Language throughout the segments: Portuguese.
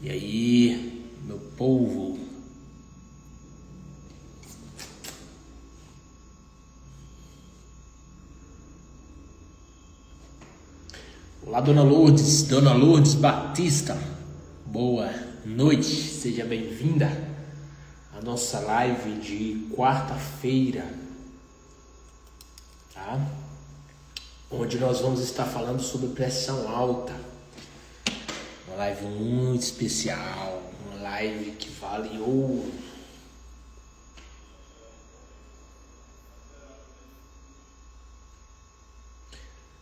E aí, meu povo? Olá, Dona Lourdes Batista. Boa noite, seja bem-vinda à nossa live de quarta-feira, tá? Onde nós vamos estar falando sobre pressão alta. Uma live muito especial, uma live que vale ouro.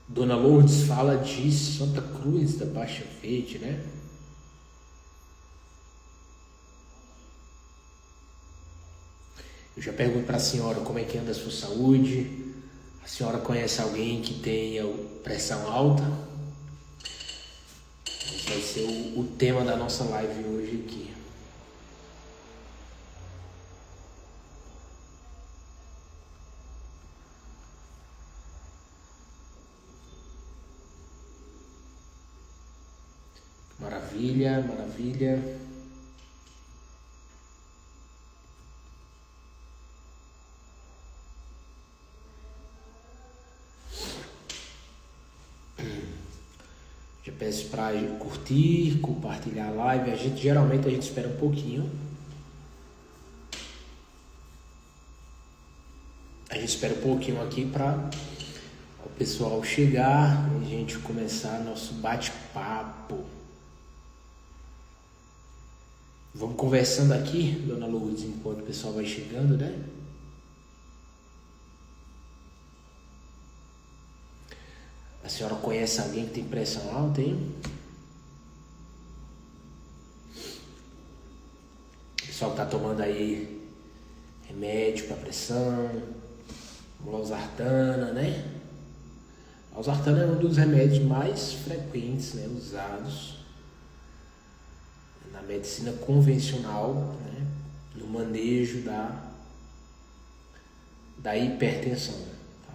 Dona Lourdes fala de Santa Cruz da Baixa Verde, né? Eu já pergunto para a senhora como é que anda a sua saúde. A senhora conhece alguém que tenha pressão alta? Esse vai ser o tema da nossa live hoje aqui. Maravilha, maravilha. Já peço para curtir, compartilhar a live. Geralmente a gente espera um pouquinho. A gente espera um pouquinho aqui para o pessoal chegar e a gente começar nosso bate-papo. Vamos conversando aqui, Dona Lourdes, enquanto o pessoal vai chegando, né? A senhora conhece alguém que tem pressão alta, hein? O pessoal que tá tomando aí remédio para pressão, losartana, né? A losartana é um dos remédios mais frequentes, né, usados na medicina convencional, né, no manejo da hipertensão. Tá?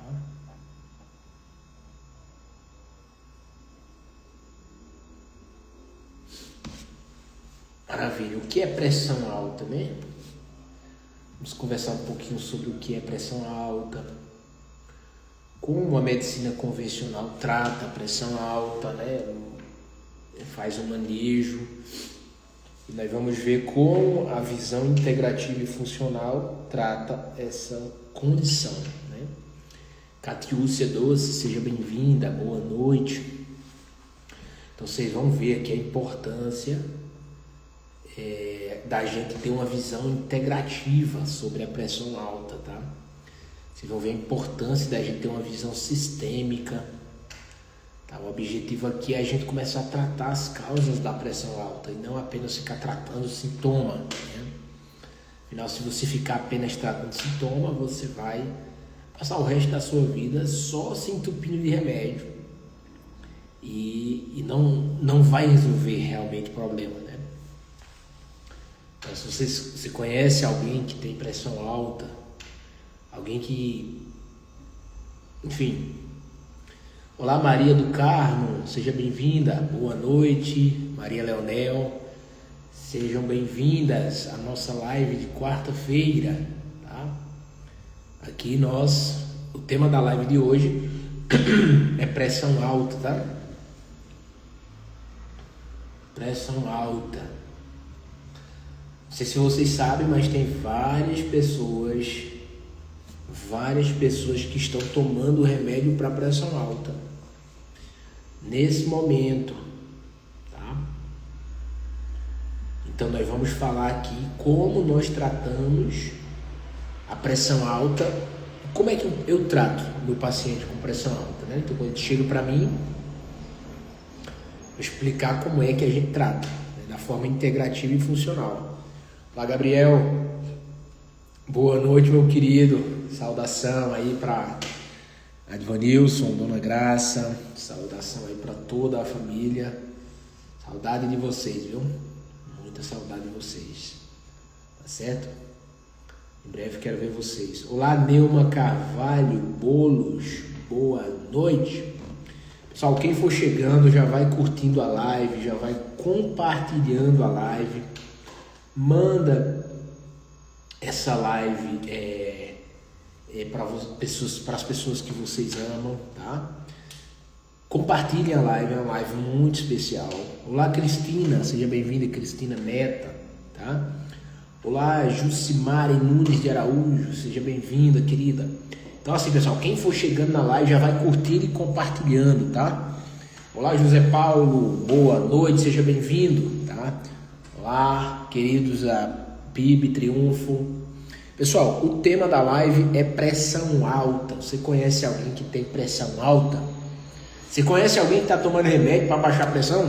Maravilha. O que é pressão alta, né? Vamos conversar um pouquinho sobre o que é pressão alta, como a medicina convencional trata a pressão alta, né? Faz um manejo. E nós vamos ver como a visão integrativa e funcional trata essa condição, né? Catiúcia Doce, seja bem-vinda, boa noite. Então vocês vão ver aqui a importância da gente ter uma visão integrativa sobre a pressão alta, tá? Vocês vão ver a importância da gente ter uma visão sistêmica. Tá? O objetivo aqui é a gente começar a tratar as causas da pressão alta e não apenas ficar tratando o sintoma, né? Afinal, se você ficar apenas tratando o sintoma, você vai passar o resto da sua vida só se entupindo de remédio e não vai resolver realmente o problema, né? Então, se você conhece alguém que tem pressão alta, alguém que... Enfim... Olá, Maria do Carmo, seja bem-vinda, boa noite. Maria Leonel, sejam bem-vindas à nossa live de quarta-feira, tá? Aqui o tema da live de hoje é pressão alta, tá? Pressão alta. Não sei se vocês sabem, mas tem várias pessoas que estão tomando remédio para pressão alta nesse momento, tá? Então nós vamos falar aqui como nós tratamos a pressão alta, como é que eu trato meu paciente com pressão alta, né? Então quando ele chega para mim, vou explicar como é que a gente trata, né? Da forma integrativa e funcional. Olá, Gabriel, boa noite, meu querido. Saudação aí para Advanilson, Dona Graça, saudação aí para toda a família. Saudade de vocês, viu? Muita saudade de vocês. Tá certo? Em breve quero ver vocês. Olá, Neuma Carvalho Bolos, boa noite. Pessoal, quem for chegando já vai curtindo a live, já vai compartilhando a live. Manda essa live para as pessoas que vocês amam, tá? Compartilhem a live, é uma live muito especial. Olá, Cristina, seja bem-vinda, Cristina Meta, tá? Olá, Jucimari Nunes de Araújo, seja bem-vinda, querida. Então assim, pessoal, quem for chegando na live já vai curtindo e compartilhando, tá? Olá, José Paulo, boa noite, seja bem-vindo, tá? Olá, queridos, a PIB, Triunfo. Pessoal, o tema da live é pressão alta. Você conhece alguém que tem pressão alta? Você conhece alguém que está tomando remédio para baixar a pressão?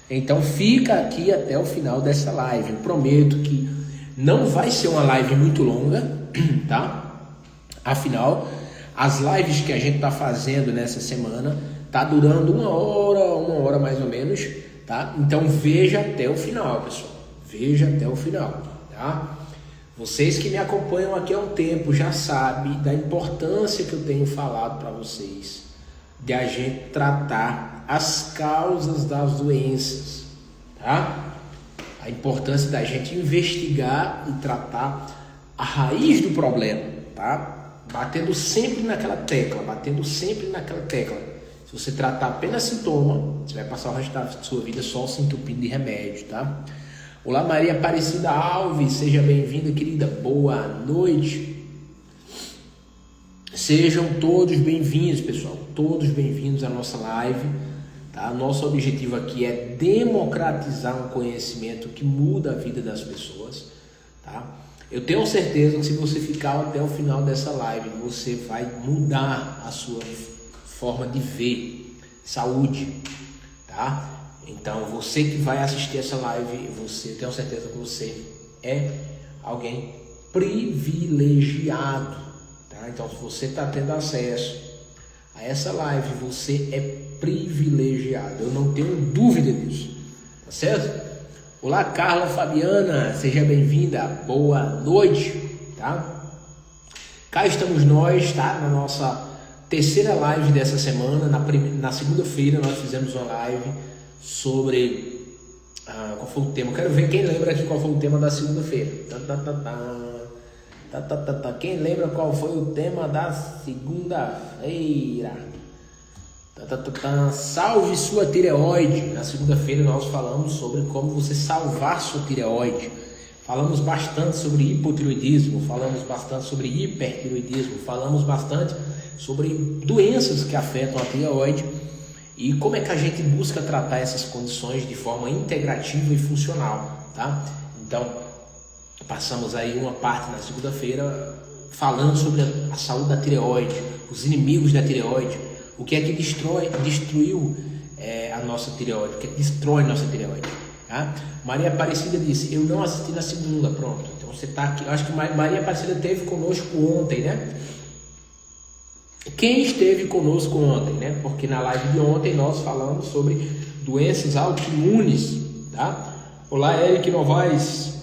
Então fica aqui até o final dessa live. Eu prometo que não vai ser uma live muito longa, tá? Afinal, as lives que a gente está fazendo nessa semana tá durando uma hora mais ou menos, tá? Então veja até o final, pessoal. Veja até o final, tá? Vocês que me acompanham aqui há um tempo já sabem da importância que eu tenho falado para vocês de a gente tratar as causas das doenças, tá? A importância da gente investigar e tratar a raiz do problema, tá? Batendo sempre naquela tecla. Se você tratar apenas sintoma, você vai passar o resto da sua vida só se entupindo de remédio, tá? Olá, Maria Aparecida Alves, seja bem-vinda, querida, boa noite. Sejam todos bem-vindos, pessoal, todos bem-vindos à nossa live, tá? Nosso objetivo aqui é democratizar um conhecimento que muda a vida das pessoas, tá? Eu tenho certeza que se você ficar até o final dessa live, você vai mudar a sua forma de ver saúde, tá? Então, você que vai assistir essa live, eu tenho certeza que você é alguém privilegiado, tá? Então, se você está tendo acesso a essa live, você é privilegiado. Eu não tenho dúvida disso, tá certo? Olá, Carla Fabiana, seja bem-vinda, boa noite, tá? Cá estamos nós, tá? Na nossa terceira live dessa semana. Na segunda-feira nós fizemos uma live sobre qual foi o tema. Eu quero ver quem lembra aqui qual foi o tema da segunda-feira. Quem lembra qual foi o tema da segunda-feira? Salve sua tireoide. Na segunda-feira nós falamos sobre como você salvar sua tireoide. Falamos bastante sobre hipotireoidismo, falamos bastante sobre hipertireoidismo, falamos bastante sobre doenças que afetam a tireoide e como é que a gente busca tratar essas condições de forma integrativa e funcional, tá? Então, passamos aí uma parte na segunda-feira falando sobre a saúde da tireoide, os inimigos da tireoide, o que é que destruiu a nossa tireoide, o que é que destrói a nossa tireoide, tá? Maria Aparecida disse, eu não assisti na segunda, pronto, então você está aqui, eu acho que Maria Aparecida esteve conosco ontem, né? Quem esteve conosco ontem, né? Porque na live de ontem nós falamos sobre doenças autoimunes, tá? Olá, Eric Novaes.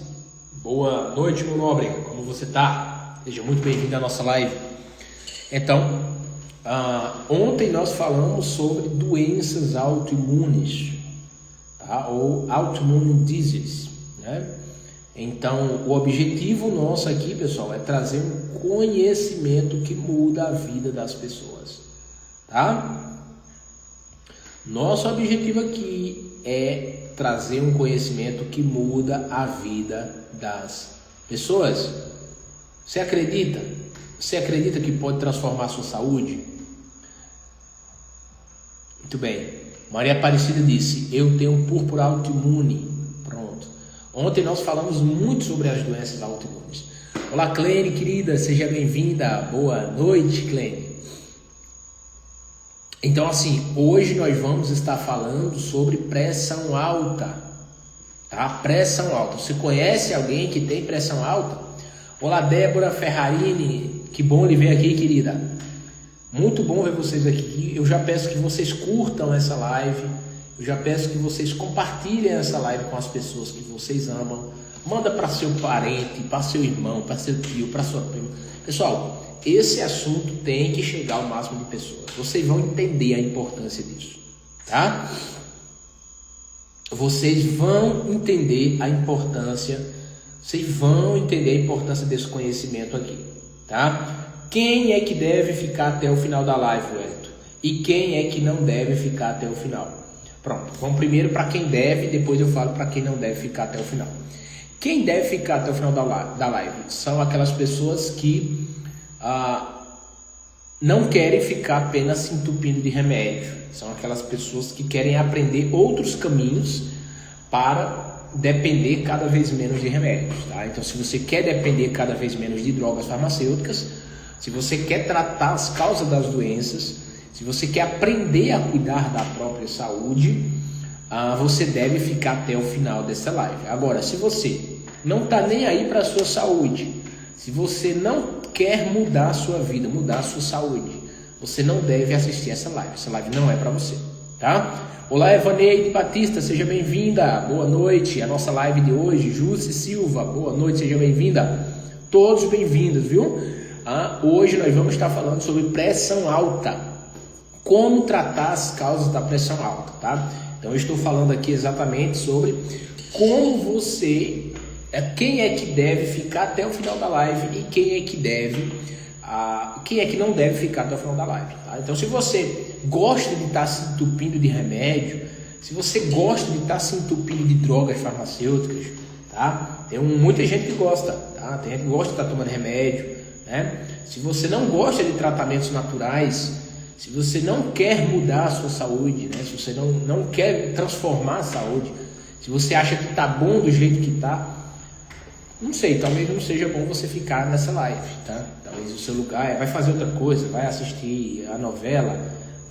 Boa noite, meu nobre. Como você tá? Seja muito bem-vindo à nossa live. Então, ontem nós falamos sobre doenças autoimunes, tá? Ou autoimmune disease, né? Então, o objetivo nosso aqui, pessoal, é trazer um conhecimento que muda a vida das pessoas, tá? Nosso objetivo aqui é trazer um conhecimento que muda a vida das pessoas. Você acredita? Você acredita que pode transformar a sua saúde? Muito bem. Maria Aparecida disse, eu tenho púrpura autoimune. Pronto. Ontem nós falamos muito sobre as doenças autoimunes. Olá, Clene, querida, seja bem-vinda. Boa noite, Clene. Então, assim, hoje nós vamos estar falando sobre pressão alta, tá? Pressão alta. Você conhece alguém que tem pressão alta? Olá, Débora Ferrarini, que bom lhe ver aqui, querida. Muito bom ver vocês aqui. Eu já peço que vocês curtam essa live. Eu já peço que vocês compartilhem essa live com as pessoas que vocês amam, manda para seu parente, para seu irmão, para seu tio, para sua prima. Pessoal, esse assunto tem que chegar ao máximo de pessoas. Vocês vão entender a importância disso, tá? Vocês vão entender a importância desse conhecimento aqui, tá? Quem é que deve ficar até o final da live, Wellington? E quem é que não deve ficar até o final? Pronto, vamos primeiro para quem deve, depois eu falo para quem não deve ficar até o final. Quem deve ficar até o final da live são aquelas pessoas que não querem ficar apenas se entupindo de remédio. São aquelas pessoas que querem aprender outros caminhos para depender cada vez menos de remédios, tá? Então, se você quer depender cada vez menos de drogas farmacêuticas, se você quer tratar as causas das doenças, se você quer aprender a cuidar da própria saúde, você deve ficar até o final dessa live. Agora, se você não está nem aí para a sua saúde, se você não quer mudar a sua vida, mudar a sua saúde, você não deve assistir essa live. Essa live não é para você, tá? Olá, Evaneide Batista, seja bem-vinda. Boa noite. A nossa live de hoje, Júcia Silva, boa noite, seja bem-vinda. Todos bem-vindos, viu? Hoje nós vamos estar falando sobre pressão alta. Como tratar as causas da pressão alta, tá? Então eu estou falando aqui exatamente sobre como você, quem é que deve ficar até o final da live e quem é que não deve ficar até o final da live, tá? Então, se você gosta de estar se entupindo de remédio, se você gosta de estar se entupindo de drogas farmacêuticas, tá? Tem muita gente que gosta, tá? Tem gente que gosta de estar tomando remédio, né? Se você não gosta de tratamentos naturais, se você não quer mudar a sua saúde, né? Se você não quer transformar a saúde, se você acha que tá bom do jeito que tá, não sei, talvez não seja bom você ficar nessa live, tá? Talvez o seu lugar vai fazer outra coisa, vai assistir a novela,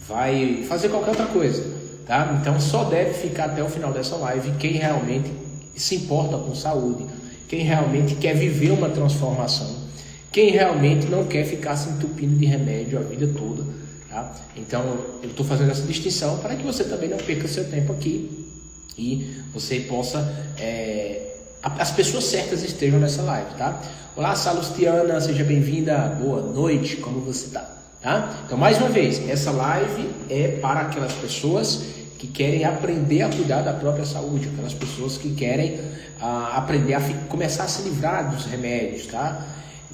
vai fazer qualquer outra coisa, tá? Então só deve ficar até o final dessa live quem realmente se importa com saúde, quem realmente quer viver uma transformação, quem realmente não quer ficar se entupindo de remédio a vida toda, tá? Então eu estou fazendo essa distinção para que você também não perca seu tempo aqui e você possa... as pessoas certas estejam nessa live, tá? Olá, Salustiana, seja bem-vinda, boa noite, como você tá? Então, mais uma vez, essa live é para aquelas pessoas que querem aprender a cuidar da própria saúde, aquelas pessoas que querem aprender a começar a se livrar dos remédios, tá?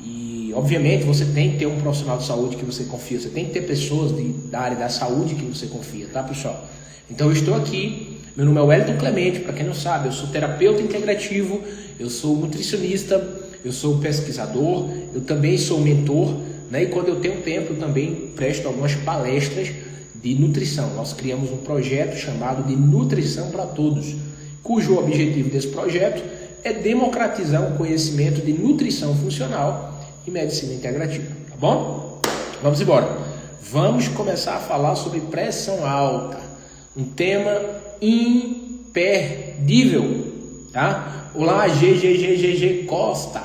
E, obviamente, você tem que ter um profissional de saúde que você confia, você tem que ter pessoas da área da saúde que você confia, tá, pessoal? Então, eu estou aqui. Meu nome é Wellington Clemente, para quem não sabe, eu sou terapeuta integrativo, eu sou nutricionista, eu sou pesquisador, eu também sou mentor, né? E quando eu tenho tempo eu também presto algumas palestras de nutrição. Nós criamos um projeto chamado de Nutrição para Todos, cujo objetivo desse projeto é democratizar o conhecimento de nutrição funcional e medicina integrativa, tá bom? Vamos embora. Vamos começar a falar sobre pressão alta, um tema imperdível, tá? Olá, GGGGG Costa.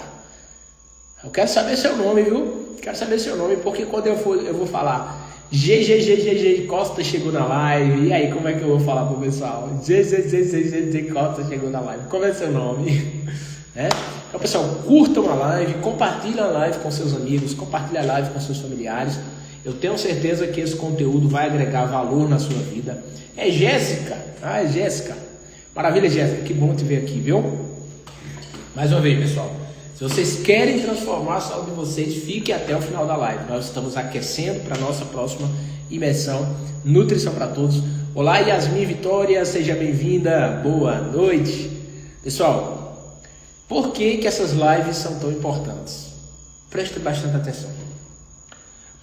Eu quero saber seu nome, viu? Quero saber seu nome, porque quando eu vou falar GGGGG Costa chegou na live, e aí como é que eu vou falar pro pessoal? GGGGG Costa chegou na live, como é seu nome? Então, pessoal, curtam a live, compartilhem a live com seus amigos, compartilhem a live com seus familiares. Eu tenho certeza que esse conteúdo vai agregar valor na sua vida. É Jéssica. É Jéssica. Maravilha, Jéssica. Que bom te ver aqui, viu? Mais uma vez, pessoal. Se vocês querem transformar a saúde de vocês, fiquem até o final da live. Nós estamos aquecendo para a nossa próxima imersão Nutrição para Todos. Olá, Yasmin Vitória. Seja bem-vinda. Boa noite. Pessoal, por que essas lives são tão importantes? Preste bastante atenção.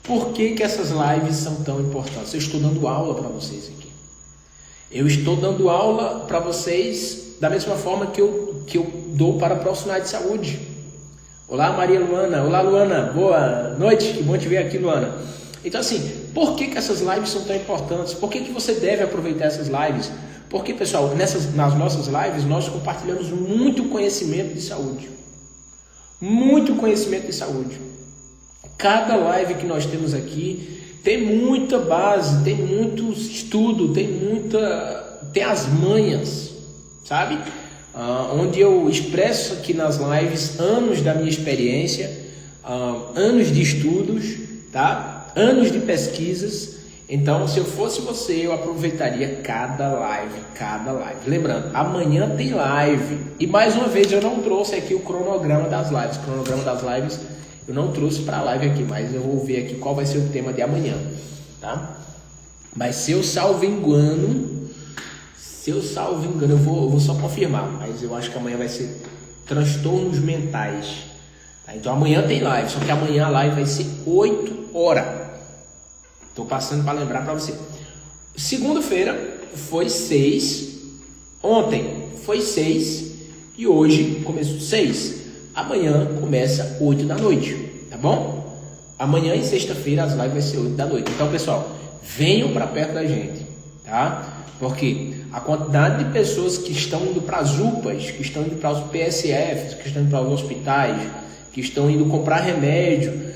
Por que essas lives são tão importantes? Eu estou dando aula para vocês aqui. Eu estou dando aula para vocês da mesma forma que eu dou para profissionais de saúde. Olá, Maria Luana. Olá, Luana. Boa noite. Que bom te ver aqui, Luana. Então, assim, por que essas lives são tão importantes? Por que você deve aproveitar essas lives? Porque, pessoal, nas nossas lives, nós compartilhamos muito conhecimento de saúde. Muito conhecimento de saúde. Cada live que nós temos aqui tem muita base, tem muito estudo, tem as manhas, sabe? onde eu expresso aqui nas lives anos da minha experiência, anos de estudos, tá? Anos de pesquisas. Então, se eu fosse você, eu aproveitaria cada live. Lembrando, amanhã tem live. E mais uma vez, eu não trouxe aqui o cronograma das lives. O cronograma das lives eu não trouxe para a live aqui, mas eu vou ver aqui qual vai ser o tema de amanhã, tá? Mas se eu salvo engano, eu vou só confirmar, mas eu acho que amanhã vai ser transtornos mentais. Tá? Então amanhã tem live, só que amanhã a live vai ser 8 horas. Estou passando para lembrar para você. Segunda-feira foi 6, ontem foi 6 e hoje começou 6. Amanhã começa 8 da noite, tá bom? Amanhã e sexta-feira as lives vai ser 8 da noite. Então, pessoal, venham para perto da gente, tá? Porque a quantidade de pessoas que estão indo para as UPAs, que estão indo para os PSFs, que estão indo para os hospitais, que estão indo comprar remédio,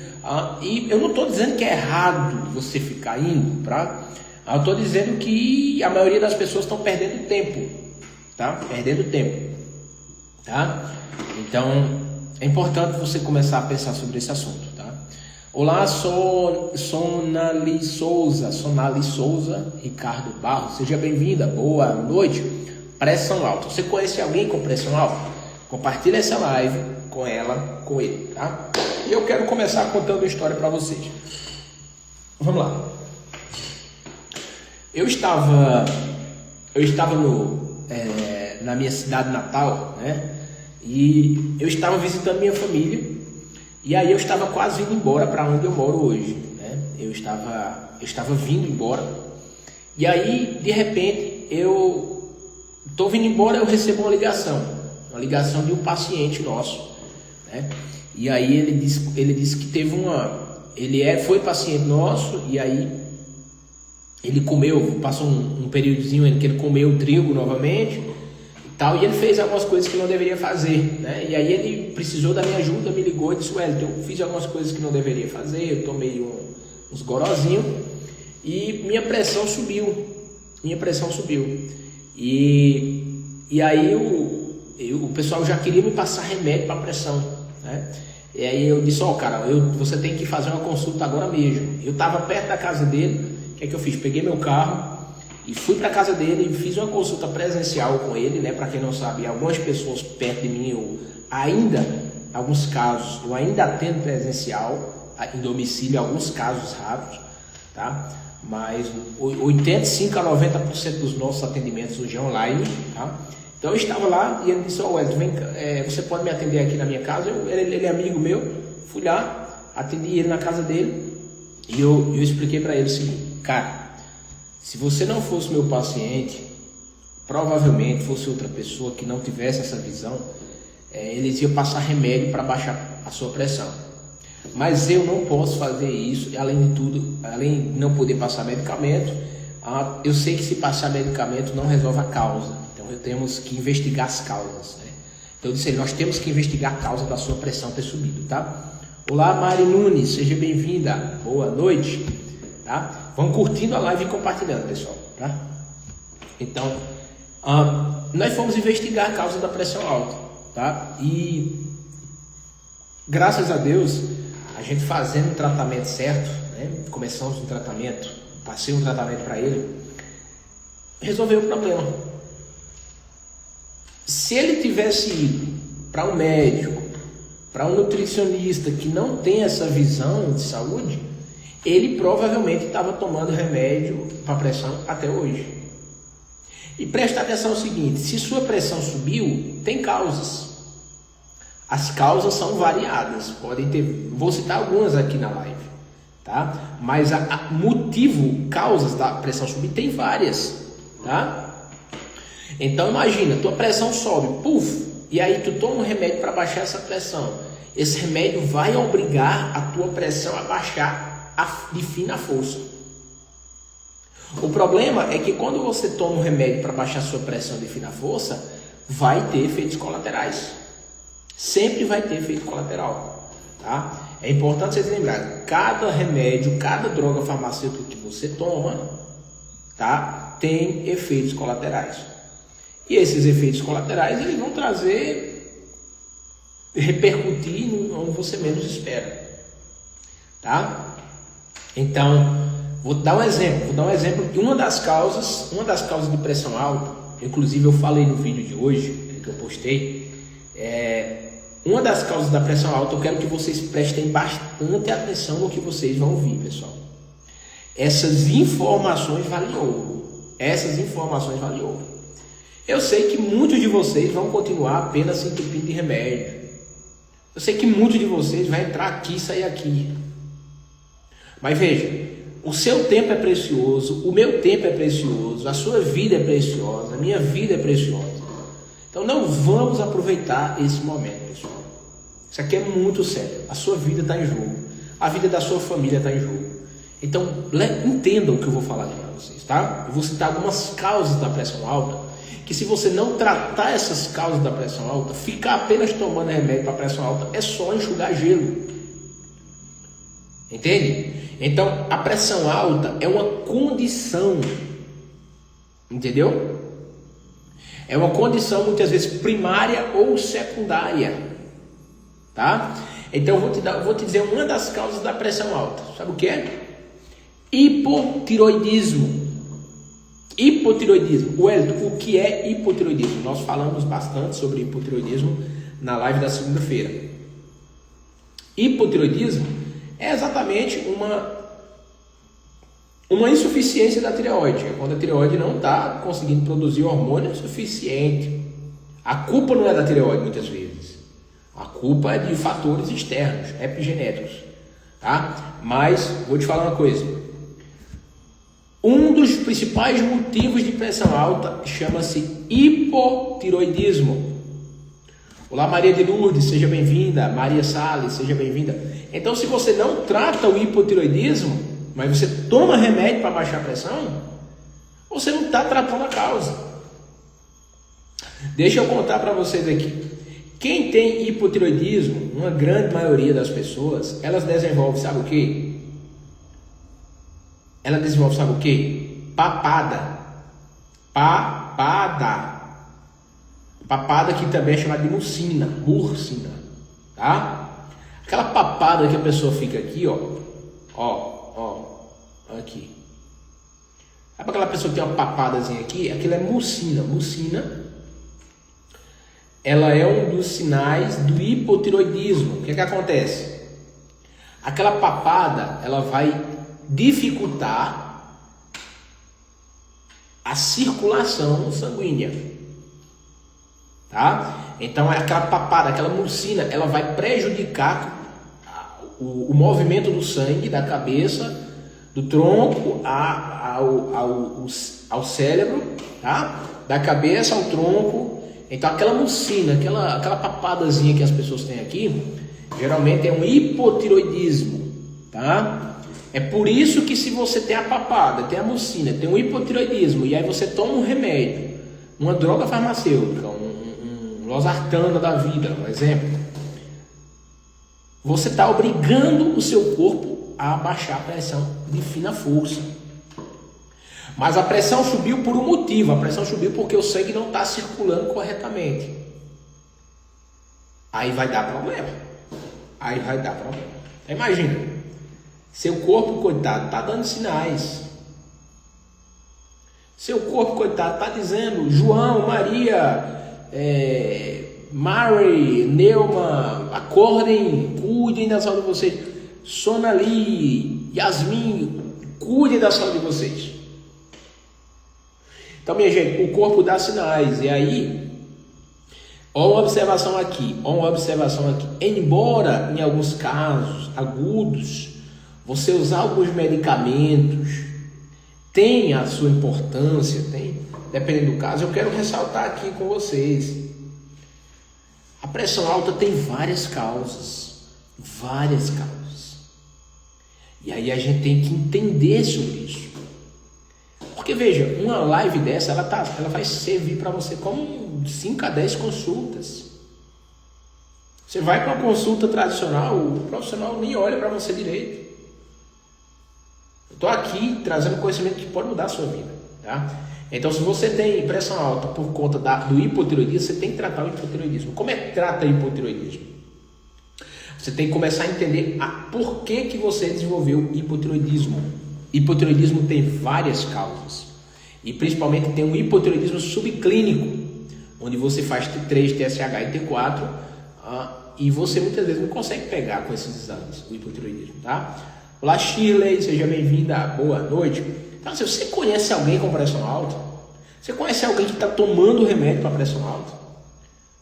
e eu não estou dizendo que é errado você ficar indo, tá? Eu estou dizendo que a maioria das pessoas estão perdendo tempo, tá? Perdendo tempo, tá? Então, é importante você começar a pensar sobre esse assunto, tá? Olá, Sonali Souza, Ricardo Barros, seja bem-vinda, boa noite. Pressão alta, você conhece alguém com pressão alta? Compartilha essa live com ela, com ele, tá? E eu quero começar contando uma história para vocês. Vamos lá. Eu estava na minha cidade natal, né? E eu estava visitando minha família. E aí eu estava quase indo embora para onde eu moro hoje, né? Eu estava vindo embora. E aí, de repente, eu estou vindo embora, eu recebo uma ligação de um paciente nosso, né? E aí ele disse que teve foi paciente nosso, e aí ele passou um períodozinho em que ele comeu trigo novamente e tal, e ele fez algumas coisas que não deveria fazer, né? E aí ele precisou da minha ajuda, me ligou e disse: Wellington, eu fiz algumas coisas que não deveria fazer, eu tomei uns gorozinhos e minha pressão subiu. E aí o pessoal já queria me passar remédio para pressão, né? E aí eu disse: cara, você tem que fazer uma consulta agora mesmo. Eu estava perto da casa dele. O que é que eu fiz? Peguei meu carro e fui para a casa dele e fiz uma consulta presencial com ele, né? Para quem não sabe, algumas pessoas perto de mim, alguns casos, eu ainda atendo presencial em domicílio, alguns casos raros, tá? Mas 85 a 90% dos nossos atendimentos hoje é online, tá? Então eu estava lá e ele disse: Wellington, vem, você pode me atender aqui na minha casa? Ele é amigo meu, fui lá, atendi ele na casa dele e eu expliquei para ele o seguinte: cara, se você não fosse meu paciente, provavelmente fosse outra pessoa que não tivesse essa visão, eles iam passar remédio para baixar a sua pressão. Mas eu não posso fazer isso, além de tudo, além de não poder passar medicamento, eu sei que se passar medicamento não resolve a causa. Temos que investigar as causas, né? Então eu disse: nós temos que investigar a causa da sua pressão ter subido, tá? Olá, Mari Nunes, seja bem-vinda, boa noite, tá? Vão curtindo a live e compartilhando, pessoal, tá? Então, nós fomos investigar a causa da pressão alta, tá? E graças a Deus, a gente fazendo o tratamento certo, né? Começamos um tratamento, passei um tratamento para ele, resolveu o problema. Se ele tivesse ido para um médico, para um nutricionista que não tem essa visão de saúde, ele provavelmente estava tomando remédio para pressão até hoje. E presta atenção no seguinte: se sua pressão subiu, tem causas. As causas são variadas, podem ter, vou citar algumas aqui na live, tá? Mas causas da pressão subir tem várias, tá? Então imagina, tua pressão sobe, e aí tu toma um remédio para baixar essa pressão. Esse remédio vai obrigar a tua pressão a baixar de fina força. O problema é que quando você toma um remédio para baixar a sua pressão de fina força, vai ter efeitos colaterais. Sempre vai ter efeito colateral, tá? É importante vocês lembrarem, cada remédio, cada droga farmacêutica que você toma, tá, tem efeitos colaterais. E esses efeitos colaterais, eles vão repercutir onde você menos espera, tá? Então, vou dar um exemplo de uma das causas de pressão alta. Inclusive eu falei no vídeo de hoje, que eu postei, uma das causas da pressão alta. Eu quero que vocês prestem bastante atenção no que vocês vão ouvir, pessoal. Essas informações valem ouro. Eu sei que muitos de vocês vão continuar apenas se entupindo de remédio. Eu sei que muitos de vocês vão entrar aqui e sair aqui. Mas veja, o seu tempo é precioso, o meu tempo é precioso, a sua vida é preciosa, a minha vida é preciosa. Então não vamos aproveitar esse momento, pessoal. Isso aqui é muito sério. A sua vida está em jogo, a vida da sua família está em jogo. Então entendam o que eu vou falar aqui para vocês, tá? Eu vou citar algumas causas da pressão alta, que se você não tratar essas causas da pressão alta, ficar apenas tomando remédio para pressão alta é só enxugar gelo. Entende? Então, a pressão alta é uma condição, entendeu? É uma condição muitas vezes primária ou secundária, tá? Então, eu vou te dizer uma das causas da pressão alta. Sabe o que é? Hipotiroidismo. Wellington, o que é hipotiroidismo? Nós falamos bastante sobre hipotiroidismo na live da segunda-feira. Hipotiroidismo é exatamente uma insuficiência da tireoide. É quando a tireoide não está conseguindo produzir hormônio suficiente. A culpa não é da tireoide muitas vezes. A culpa é de fatores externos, epigenéticos. Tá? Mas vou te falar uma coisa. Um dos principais motivos de pressão alta chama-se hipotiroidismo. Olá, Maria de Lourdes, seja bem-vinda. Maria Salles, seja bem-vinda. Então, se você não trata o hipotiroidismo, mas você toma remédio para baixar a pressão, você não está tratando a causa. Deixa eu contar para vocês aqui. Quem tem hipotiroidismo, uma grande maioria das pessoas, elas desenvolvem, sabe o quê? Ela desenvolve, sabe o quê? Papada, que também é chamada de mucina, tá? Aquela papada que a pessoa fica aqui, aqui. Sabe aquela pessoa que tem uma papadazinha aqui? Aquilo é mucina. Mucina, ela é um dos sinais do hipotiroidismo. O que acontece? Aquela papada, ela vai dificultar a circulação sanguínea, tá? Então aquela papada, aquela mucina, ela vai prejudicar o movimento do sangue da cabeça, do tronco ao cérebro, tá? Da cabeça ao tronco. Então aquela mucina, aquela papadazinha que as pessoas têm aqui, geralmente é um hipotiroidismo, tá? É por isso que se você tem a papada, tem a mucina, tem um hipotiroidismo, e aí você toma um remédio, uma droga farmacêutica, um losartana da vida, um exemplo, você está obrigando o seu corpo a baixar a pressão de fina força. Mas a pressão subiu por um motivo, a pressão subiu porque o sangue não está circulando corretamente. Aí vai dar problema. Imagina. Seu corpo, coitado, está dando sinais. Seu corpo, coitado, está dizendo: João, Maria, Mary, Neuma, acordem, cuidem da saúde de vocês. Sonali, Yasmin, cuidem da saúde de vocês. Então, minha gente, o corpo dá sinais. E aí, ó uma observação aqui. Embora, em alguns casos agudos, você usar alguns medicamentos tem a sua importância, dependendo do caso, eu quero ressaltar aqui com vocês. A pressão alta tem várias causas. E aí a gente tem que entender sobre isso. Porque veja, uma live dessa, ela vai servir para você como 5 a 10 consultas. Você vai para uma consulta tradicional, o profissional nem olha para você direito. Eu estou aqui trazendo conhecimento que pode mudar a sua vida, tá? Então, se você tem pressão alta por conta do hipotireoidismo, você tem que tratar o hipotireoidismo. Como é que trata o hipotireoidismo? Você tem que começar a entender por que você desenvolveu hipotireoidismo. Hipotireoidismo tem várias causas. E principalmente tem um hipotireoidismo subclínico, onde você faz T3, TSH e T4, e você muitas vezes não consegue pegar com esses exames o hipotireoidismo, tá? Olá, Shirley, seja bem-vinda, boa noite. Então, se você conhece alguém com pressão alta, você conhece alguém que está tomando remédio para pressão alta,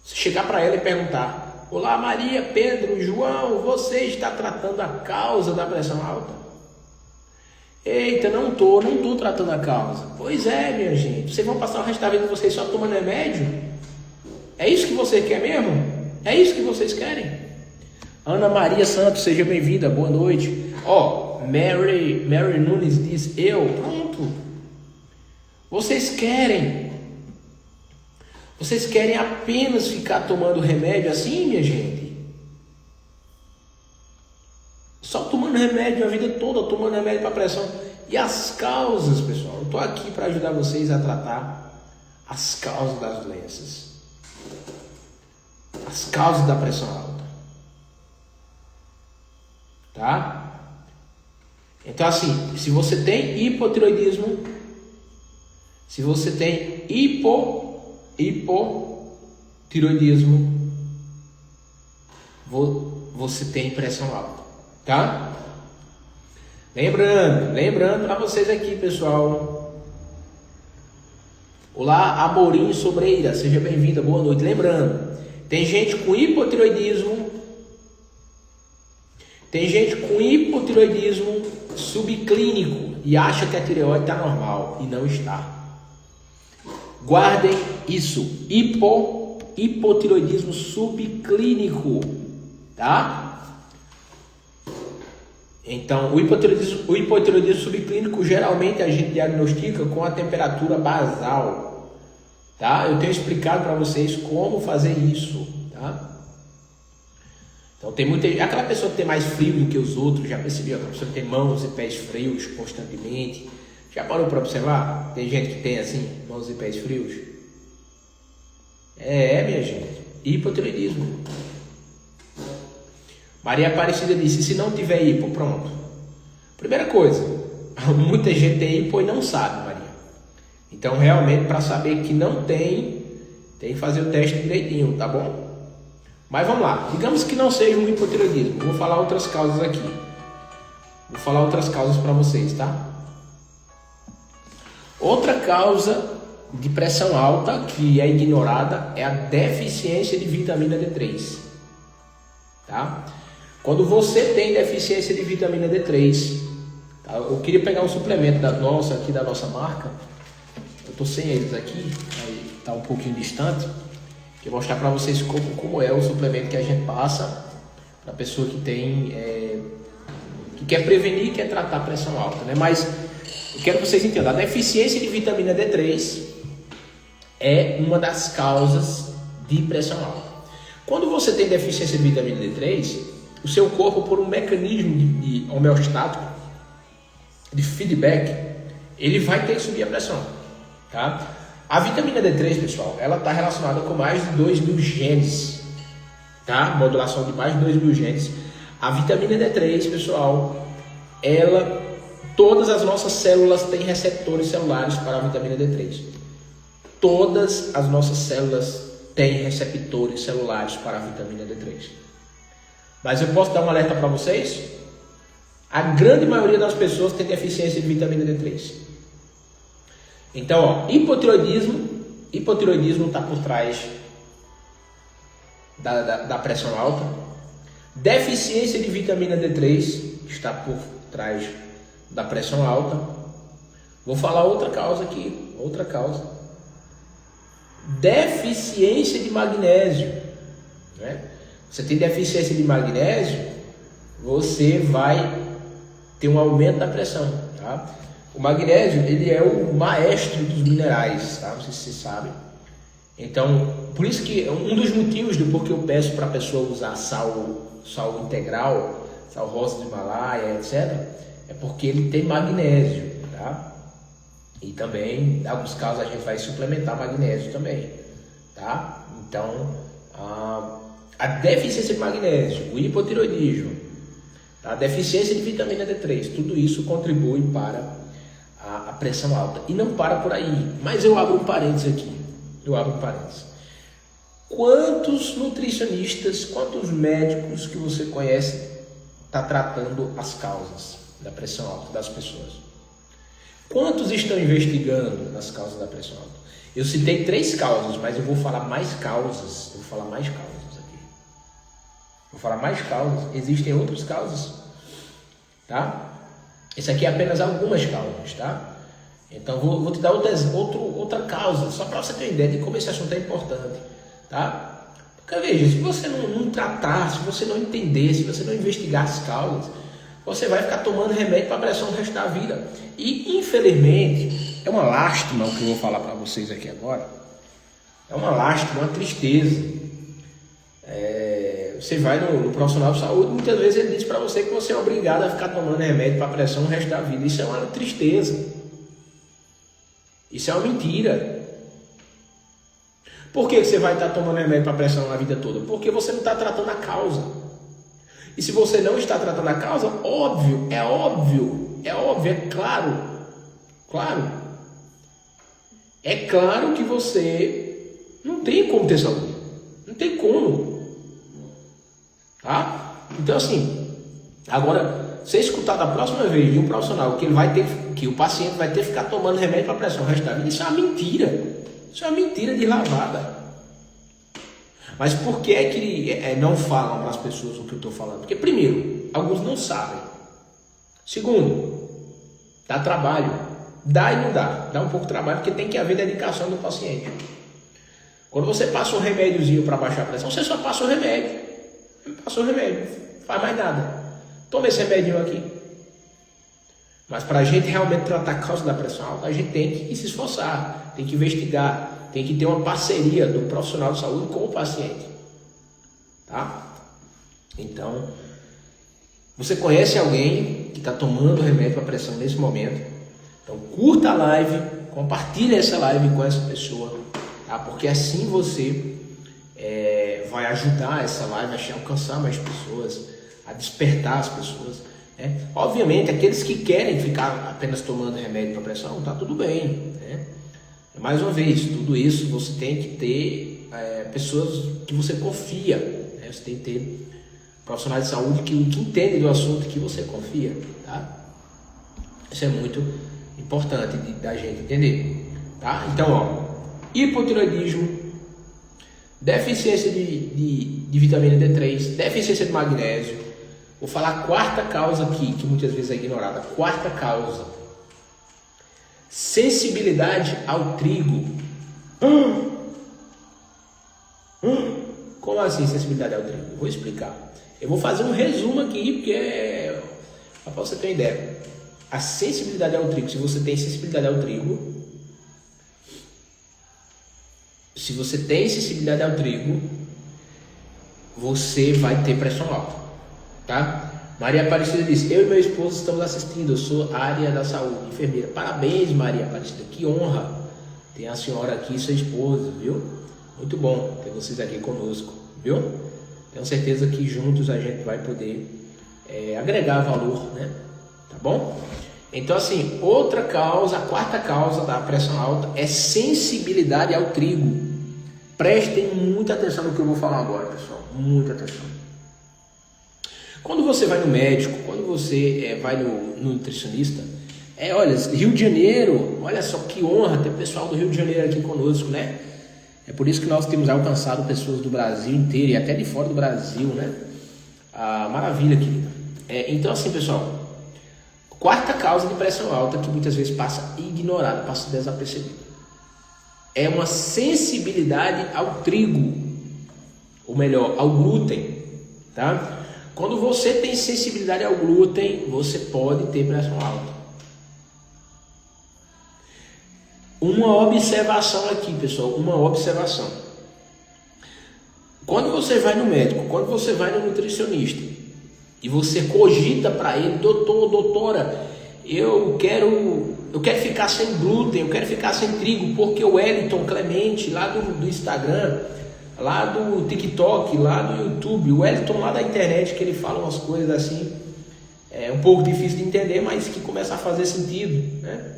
você chegar para ela e perguntar: olá, Maria, Pedro, João, você está tratando a causa da pressão alta? Eita, não tô tratando a causa. Pois é, minha gente, vocês vão passar o resto da vida de vocês só tomando remédio? É isso que você quer mesmo? É isso que vocês querem? Ana Maria Santos, seja bem-vinda, boa noite. Mary Nunes diz: pronto. Vocês querem apenas ficar tomando remédio assim, minha gente? Só tomando remédio a vida toda, tomando remédio para pressão. E as causas, pessoal? Eu estou aqui para ajudar vocês a tratar as causas das doenças. As causas da pressão alta. Tá? Então, assim, se você tem hipotireoidismo, se você tem hipotireoidismo, você tem pressão alta, tá? Lembrando para vocês aqui, pessoal. Olá, Amorim Sobreira, seja bem-vinda, boa noite. Lembrando, tem gente com hipotireoidismo, subclínico e acha que a tireoide está normal e não está. Guardem isso, hipotireoidismo subclínico, tá? Então, o hipotireoidismo subclínico geralmente a gente diagnostica com a temperatura basal, tá? Eu tenho explicado para vocês como fazer isso, tá? Então tem aquela pessoa que tem mais frio do que os outros, já percebeu? Aquela pessoa que tem mãos e pés frios constantemente. Já parou para observar? Tem gente que tem assim, mãos e pés frios. Minha gente, hipotireoidismo. Maria Aparecida disse: se não tiver hipo, pronto. Primeira coisa, muita gente tem hipo e não sabe, Maria. Então realmente para saber que não tem que fazer o teste direitinho, tá bom? Mas vamos lá, digamos que não seja um hipotireoidismo. Vou falar outras causas aqui. Vou falar outras causas para vocês, tá? Outra causa de pressão alta que é ignorada é a deficiência de vitamina D3. Tá? Quando você tem deficiência de vitamina D3, tá? Eu queria pegar um suplemento da nossa marca. Eu tô sem eles aqui, tá um pouquinho distante. Quero mostrar para vocês como é o suplemento que a gente passa para a pessoa que tem, que quer prevenir e quer tratar a pressão alta, né? Mas eu quero que vocês entendam, a deficiência de vitamina D3 é uma das causas de pressão alta. Quando você tem deficiência de vitamina D3, o seu corpo, por um mecanismo de homeostático, de feedback, ele vai ter que subir a pressão, tá? A vitamina D3, pessoal, ela está relacionada com mais de 2.000 genes, tá? Modulação de mais de 2.000 genes. A vitamina D3, pessoal, todas as nossas células têm receptores celulares para a vitamina D3. Todas as nossas células têm receptores celulares para a vitamina D3. Mas eu posso dar um alerta para vocês? A grande maioria das pessoas tem deficiência de vitamina D3. Então, hipotireoidismo está por trás da pressão alta. Deficiência de vitamina D3 está por trás da pressão alta. Vou falar outra causa aqui, deficiência de magnésio, né? Você tem deficiência de magnésio, você vai ter um aumento da pressão, tá? O magnésio, ele é o maestro dos minerais, tá? Não sei se vocês sabem. Então, por isso que um dos motivos do porquê eu peço para a pessoa usar sal integral, sal rosa do Himalaia, etc., é porque ele tem magnésio, tá? E também, em alguns casos, a gente vai suplementar magnésio também, tá? Então, a deficiência de magnésio, o hipotiroidismo, a deficiência de vitamina D3, tudo isso contribui para a pressão alta. E não para por aí, mas eu abro um parênteses aqui, Quantos nutricionistas, quantos médicos que você conhece está tratando as causas da pressão alta das pessoas? Quantos estão investigando as causas da pressão alta? Eu citei 3 causas, mas eu vou falar mais causas. Existem outras causas, tá? Esse aqui é apenas algumas causas, tá? Então vou te dar outra causa, só para você ter uma ideia de como esse assunto é importante, tá? Porque veja, se você não tratar, se você não entender, se você não investigar as causas, você vai ficar tomando remédio para pressão o resto da vida. E infelizmente, é uma lástima o que eu vou falar para vocês aqui agora. É uma lástima, uma tristeza. Você vai no profissional de saúde, muitas vezes ele diz para você que você é obrigado a ficar tomando remédio para pressão o resto da vida. Isso é uma tristeza. Isso é uma mentira. Por que você vai estar tomando remédio para pressão a vida toda? Porque você não está tratando a causa. E se você não está tratando a causa, é claro que você não tem como ter saúde. Não tem como. Tá? Então assim, agora, você escutar da próxima vez de um profissional que o paciente vai ter que ficar tomando remédio para pressão o resto da vida, isso é uma mentira. Isso é uma mentira de lavada. Mas por que é que não falam para as pessoas o que eu estou falando? Porque primeiro, alguns não sabem. Segundo, dá trabalho. Dá e não dá. Dá um pouco de trabalho porque tem que haver dedicação do paciente. Quando você passa um remédiozinho para baixar a pressão, você só passa o remédio. Passou o remédio, não faz mais nada. Toma esse remédio aqui. Mas para a gente realmente tratar a causa da pressão alta, a gente tem que se esforçar, tem que investigar, tem que ter uma parceria do profissional de saúde com o paciente. Tá? Então, você conhece alguém que está tomando remédio para pressão nesse momento? Então, curta a live, compartilhe essa live com essa pessoa, tá? Porque assim você vai ajudar essa live a alcançar mais pessoas, a despertar as pessoas. Né? Obviamente, aqueles que querem ficar apenas tomando remédio para pressão, tá tudo bem. Né? Mais uma vez, tudo isso você tem que ter pessoas que você confia. Né? Você tem que ter profissionais de saúde que entendem do assunto que você confia. Tá? Isso é muito importante da gente entender. Tá? Então, hipotiroidismo, deficiência de vitamina D3, deficiência de magnésio. Vou falar a quarta causa aqui, que muitas vezes é ignorada. Quarta causa: sensibilidade ao trigo. Como assim sensibilidade ao trigo? Vou explicar. Eu vou fazer um resumo aqui, porque para você ter uma ideia. A sensibilidade ao trigo, se você tem sensibilidade ao trigo, você vai ter pressão alta, tá? Maria Aparecida disse: eu e meu esposo estamos assistindo, eu sou área da saúde, enfermeira. Parabéns, Maria Aparecida, que honra ter a senhora aqui, sua esposa, viu? Muito bom ter vocês aqui conosco, viu? Tenho certeza que juntos a gente vai poder agregar valor, né? Tá bom? Então assim, outra causa, a quarta causa da pressão alta é sensibilidade ao trigo. Prestem muita atenção no que eu vou falar agora, pessoal. Muita atenção. Quando você vai no médico, quando você vai no nutricionista, olha, Rio de Janeiro, olha só que honra ter pessoal do Rio de Janeiro aqui conosco, né? É por isso que nós temos alcançado pessoas do Brasil inteiro e até de fora do Brasil, né? Maravilha, querida. Então assim, pessoal, quarta causa de pressão alta que muitas vezes passa ignorada, passa desapercebida. É uma sensibilidade ao trigo, ou melhor, ao glúten, tá? Quando você tem sensibilidade ao glúten, você pode ter pressão alta. Uma observação aqui, pessoal, uma observação. Quando você vai no médico, quando você vai no nutricionista, e você cogita para ele: doutor, doutora, eu quero eu quero ficar sem glúten, eu quero ficar sem trigo, porque o Wellington Clemente, lá do Instagram, lá do TikTok, lá do YouTube, o Wellington lá da internet, que ele fala umas coisas assim, um pouco difícil de entender, mas que começa a fazer sentido, né?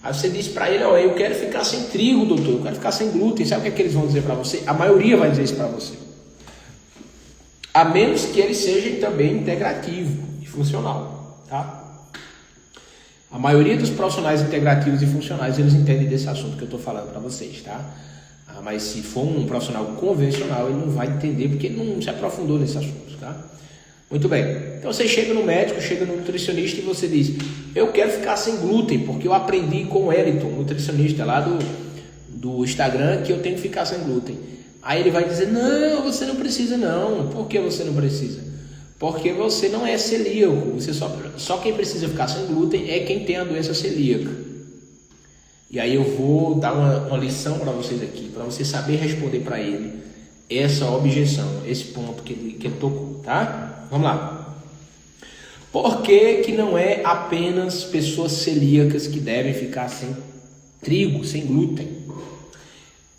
Aí você diz para ele, ó, eu quero ficar sem trigo, doutor, eu quero ficar sem glúten. Sabe o que eles vão dizer para você? A maioria vai dizer isso para você. A menos que ele seja também integrativo e funcional, tá? A maioria dos profissionais integrativos e funcionais, eles entendem desse assunto que eu estou falando para vocês, tá? Mas se for um profissional convencional, ele não vai entender porque ele não se aprofundou nesse assunto, tá? Muito bem. Então você chega no médico, chega no nutricionista e você diz, eu quero ficar sem glúten, porque eu aprendi com o Wellington, nutricionista lá do Instagram, que eu tenho que ficar sem glúten. Aí ele vai dizer, não, você não precisa não. Por que você não precisa? Porque você não é celíaco. Você só quem precisa ficar sem glúten é quem tem a doença celíaca. E aí eu vou dar uma lição para vocês aqui, para você saber responder para ele essa objeção, esse ponto que ele tocou, tá? Vamos lá. Por que não é apenas pessoas celíacas que devem ficar sem trigo, sem glúten?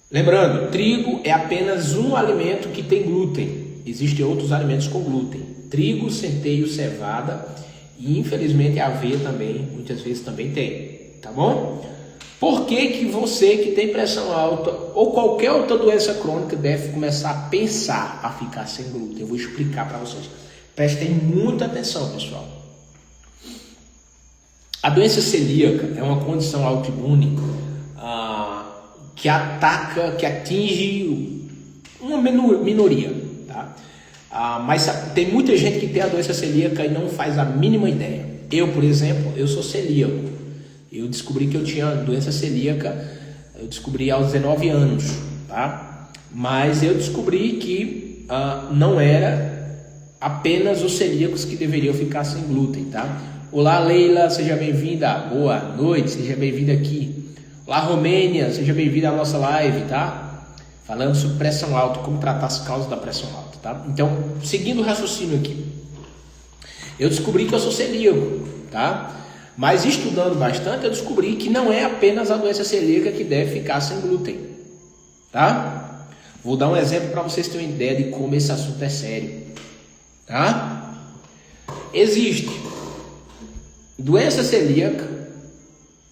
Lembrando, trigo é apenas um alimento que tem glúten. Existem outros alimentos com glúten. Trigo, centeio, cevada e infelizmente a aveia também, muitas vezes também tem, tá bom? Por que você que tem pressão alta ou qualquer outra doença crônica deve começar a pensar a ficar sem glúten? Eu vou explicar para vocês. Prestem muita atenção, pessoal. A doença celíaca é uma condição autoimune que ataca, que atinge uma minoria, tá? Mas tem muita gente que tem a doença celíaca e não faz a mínima ideia. Eu, por exemplo, eu sou celíaco. Eu descobri que eu tinha doença celíaca, eu descobri aos 19 anos, tá? Mas eu descobri que não era apenas os celíacos que deveriam ficar sem glúten, tá? Olá, Leila, seja bem-vinda. Boa noite, seja bem-vinda aqui. Olá, Romênia, seja bem-vinda à nossa live, tá? Falando sobre pressão alta, como tratar as causas da pressão alta, tá? Então, seguindo o raciocínio aqui, eu descobri que eu sou celíaco, tá? Mas estudando bastante, eu descobri que não é apenas a doença celíaca que deve ficar sem glúten, tá? Vou dar um exemplo para vocês terem uma ideia de como esse assunto é sério, tá? Existe doença celíaca,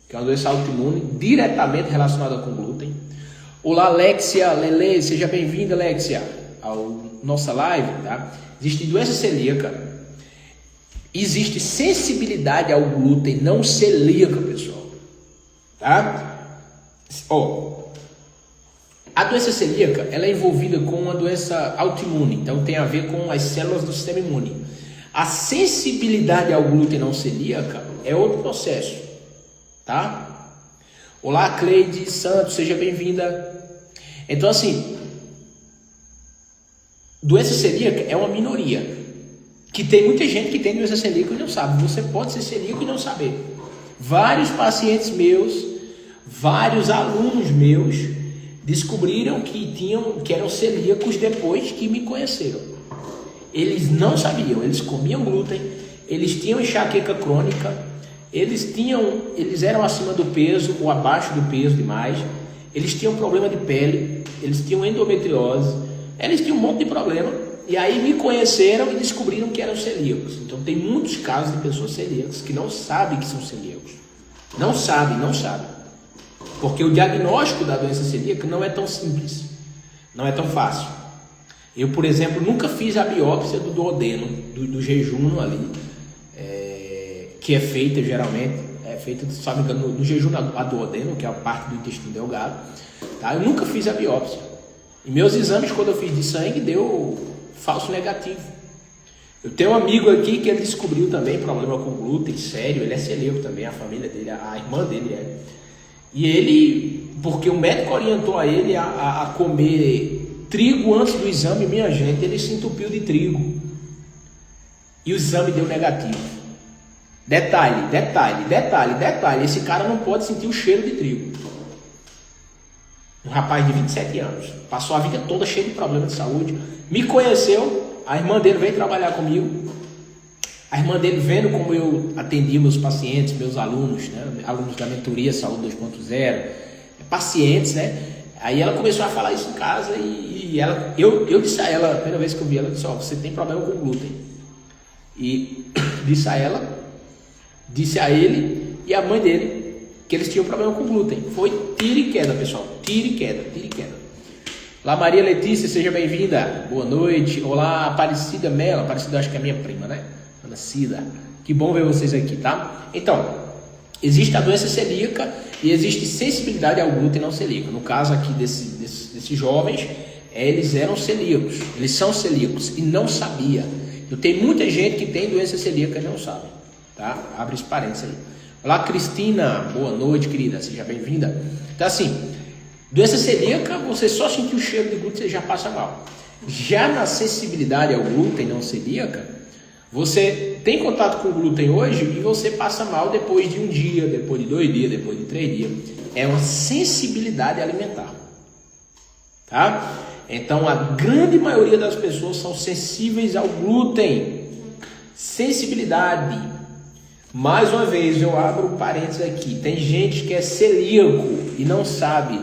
que é uma doença autoimune, diretamente relacionada com glúten. Olá, Alexia, Lele, seja bem-vinda, Alexia, à nossa live, tá? Existe doença celíaca. Existe sensibilidade ao glúten não celíaca, pessoal, tá? A doença celíaca, ela é envolvida com uma doença autoimune, então tem a ver com as células do sistema imune. A sensibilidade ao glúten não celíaca é outro processo, tá? Olá, Cleide Santos, seja bem-vinda. Então, assim, doença celíaca é uma minoria. Que tem muita gente que tem doença celíaca e não sabe. Você pode ser celíaco e não saber. Vários pacientes meus, vários alunos meus descobriram que eram celíacos depois que me conheceram. Eles não sabiam, eles comiam glúten, eles tinham enxaqueca crônica, eles eram acima do peso ou abaixo do peso demais, eles tinham problema de pele, eles tinham endometriose, eles tinham um monte de problema. E aí me conheceram e descobriram que eram celíacos. Então tem muitos casos de pessoas celíacas que não sabem que são celíacos. Não sabem. Porque o diagnóstico da doença celíaca não é tão simples. Não é tão fácil. Eu, por exemplo, nunca fiz a biópsia do duodeno, do jejum ali. Que é feita geralmente, se não me engano, no jejum a duodeno, que é a parte do intestino delgado. Tá? Eu nunca fiz a biópsia. E meus exames, quando eu fiz de sangue, deu falso negativo. Eu tenho um amigo aqui que ele descobriu também problema com glúten, sério, ele é celíaco também, a família dele, a irmã dele é. E ele, porque o médico orientou a ele a comer trigo antes do exame, minha gente, ele se entupiu de trigo. E o exame deu negativo. Detalhe, esse cara não pode sentir o cheiro de trigo. Um rapaz de 27 anos, passou a vida toda cheio de problemas de saúde, me conheceu, a irmã dele veio trabalhar comigo, A irmã dele, vendo como eu atendia meus pacientes, meus alunos, né? Alunos da mentoria Saúde 2.0, pacientes, né? Aí ela começou a falar isso em casa e eu disse a ela, a primeira vez que eu vi ela, disse, ó, você tem problema com glúten. E disse a ela, disse a ele e a mãe dele que eles tinham problema com glúten. Foi tiro e queda, pessoal, tiro e queda, tiro e queda. Olá, Maria Letícia, seja bem-vinda, boa noite. Olá, Aparecida Mela, Aparecida acho que é minha prima, né? Ana Cida, que bom ver vocês aqui, tá? Então, existe a doença celíaca e existe sensibilidade ao glúten não celíaco. No caso aqui desses jovens, eles eram celíacos, eles são celíacos e não sabia. Eu tenho muita gente que tem doença celíaca e não sabe, tá? Abre esse parênteses aí. Olá, Cristina, boa noite, querida, seja bem-vinda. Então, assim, doença celíaca, você só sentir o cheiro de glúten, você já passa mal. Já na sensibilidade ao glúten não celíaca, você tem contato com o glúten hoje e você passa mal depois de um dia, depois de 2 dias, depois de 3 dias. É uma sensibilidade alimentar, tá? Então, a grande maioria das pessoas são sensíveis ao glúten. Sensibilidade. Mais uma vez, eu abro um parênteses aqui. Tem gente que é celíaco e não sabe.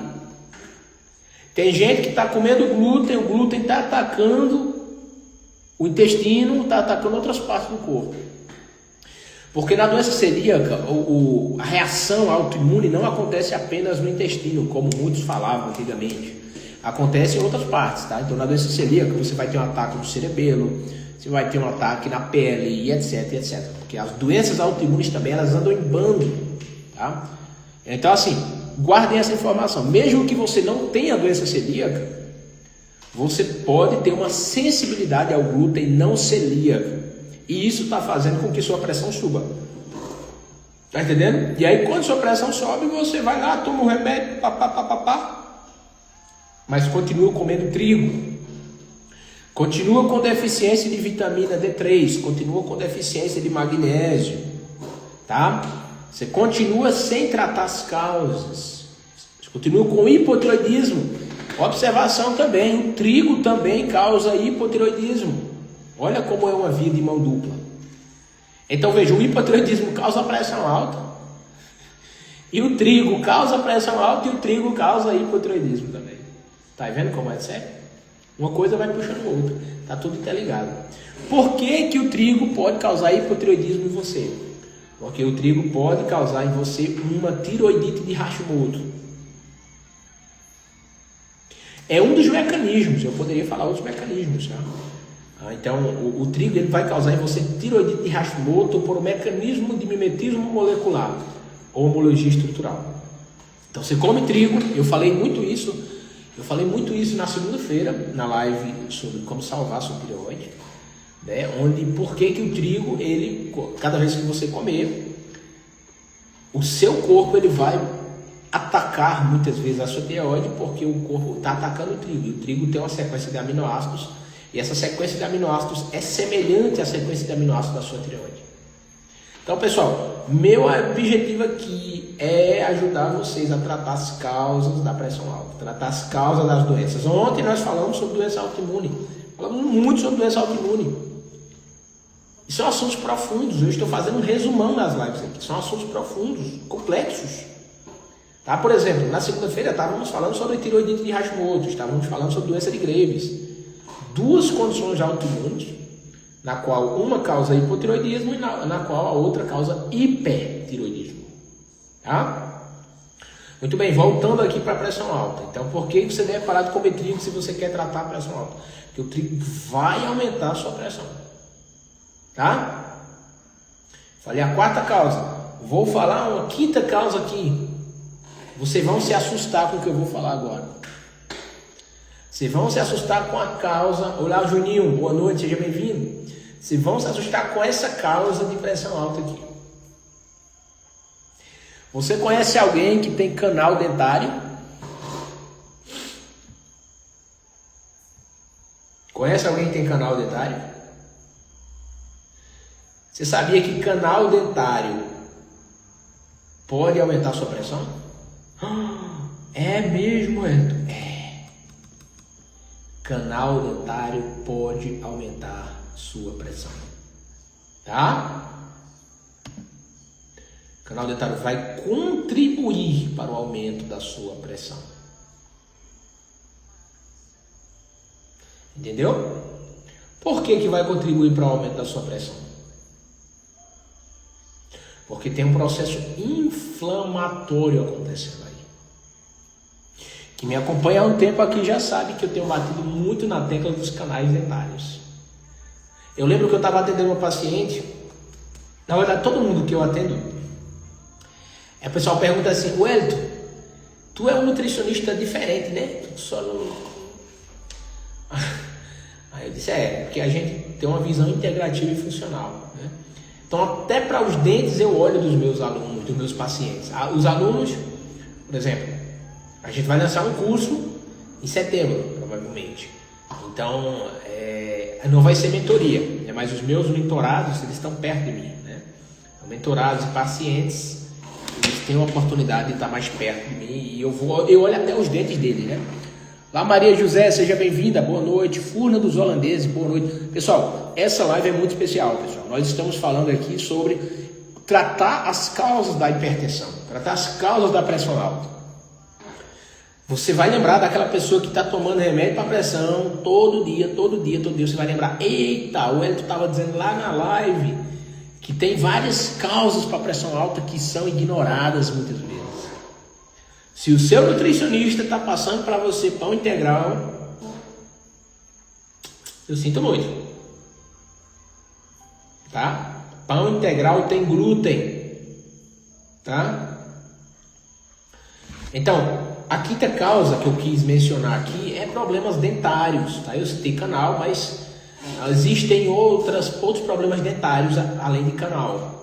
Tem gente que está comendo glúten, o glúten está atacando o intestino, está atacando outras partes do corpo. Porque na doença celíaca, a reação autoimune não acontece apenas no intestino, como muitos falavam antigamente. Acontece em outras partes, tá? Então na doença celíaca você vai ter um ataque no cerebelo, você vai ter um ataque na pele e etc, etc. Porque as doenças autoimunes também, elas andam em bando, tá? Então assim, guardem essa informação. Mesmo que você não tenha doença celíaca, você pode ter uma sensibilidade ao glúten não celíaco. E isso está fazendo com que sua pressão suba. Tá entendendo? E aí quando sua pressão sobe, você vai lá, toma um remédio, mas continua comendo trigo. Continua com deficiência de vitamina D3, continua com deficiência de magnésio. Tá? Você continua sem tratar as causas. Você continua com hipotiroidismo. Observação também, o trigo também causa hipotiroidismo. Olha como é uma via de mão dupla. Então veja, o hipotiroidismo causa pressão alta, e o trigo causa pressão alta, e o trigo causa hipotiroidismo também. Tá vendo como é sério? Uma coisa vai puxando a outra, tá tudo interligado. Por que que o trigo pode causar hipotiroidismo em você? Porque o trigo pode causar em você uma tiroidite de Hashimoto. É um dos mecanismos, eu poderia falar outros mecanismos, tá? Então, o trigo ele vai causar em você tiroidite de Hashimoto por um mecanismo de mimetismo molecular, ou homologia estrutural. Então, você come trigo, eu falei muito isso na segunda-feira, na live sobre como salvar sua tireoide, né? Onde, por que que o trigo, ele, cada vez que você comer, o seu corpo ele vai atacar muitas vezes a sua tireoide, porque o corpo está atacando o trigo. E o trigo tem uma sequência de aminoácidos, e essa sequência de aminoácidos é semelhante à sequência de aminoácidos da sua tireoide. Então, pessoal, meu objetivo aqui é ajudar vocês a tratar as causas da pressão alta, tratar as causas das doenças. Ontem nós falamos sobre doença autoimune, falamos muito sobre doença autoimune. E são assuntos profundos. Eu estou fazendo um resumão nas lives aqui. São assuntos profundos, complexos. Tá? Por exemplo, na segunda-feira estávamos falando sobre tiroidite de Hashimoto, estávamos falando sobre doença de Graves. 2 condições autoimunes, na qual uma causa hipotiroidismo e na qual a outra causa hipertiroidismo. Tá? Muito bem, voltando aqui para a pressão alta. Então, por que você deve parar de comer trigo se você quer tratar a pressão alta? Porque o trigo vai aumentar a sua pressão. Tá? Falei a 4ª causa. Vou falar uma 5ª causa aqui. Vocês vão se assustar com o que eu vou falar agora. Vocês vão se assustar com a causa. Olá, Juninho, boa noite, seja bem-vindo. Vocês vão se assustar com essa causa de pressão alta aqui. Você conhece alguém que tem canal dentário? Conhece alguém que tem canal dentário? Você sabia que canal dentário pode aumentar a sua pressão? É mesmo, Elton? É. Canal dentário pode aumentar sua pressão. tá? O canal dentário vai contribuir para o aumento da sua pressão. Entendeu? Por que vai contribuir para o aumento da sua pressão? Porque tem um processo inflamatório acontecendo aí. Quem me acompanha há um tempo aqui já sabe que eu tenho batido muito na tecla dos canais dentários. Eu lembro que eu estava atendendo uma paciente, na verdade todo mundo que eu atendo, o pessoal pergunta assim: Wellington, tu é um nutricionista diferente, né? Tu só não... Aí eu disse: porque a gente tem uma visão integrativa e funcional, né? Então até para os dentes eu olho dos meus alunos, dos meus pacientes. Os alunos, por exemplo, a gente vai lançar um curso em setembro, provavelmente. Então, não vai ser mentoria, né? Mas os meus mentorados, eles estão perto de mim, né? Então, mentorados e pacientes, eles têm a oportunidade de estar mais perto de mim e eu olho até os dentes deles, né? Lá, Maria José, seja bem-vinda, boa noite. Furna dos Holandeses, boa noite. Pessoal, essa live é muito especial, pessoal. Nós estamos falando aqui sobre tratar as causas da hipertensão, tratar as causas da pressão alta. Você vai lembrar daquela pessoa que está tomando remédio para pressão todo dia, você vai lembrar: eita, o Wellington estava dizendo lá na live que tem várias causas para pressão alta que são ignoradas muitas vezes. Se o seu nutricionista está passando para você pão integral, eu sinto muito, tá? Pão integral tem glúten, tá? Então, a quinta causa que eu quis mencionar aqui é problemas dentários, tá? Eu citei canal, mas existem outros problemas dentários além de canal.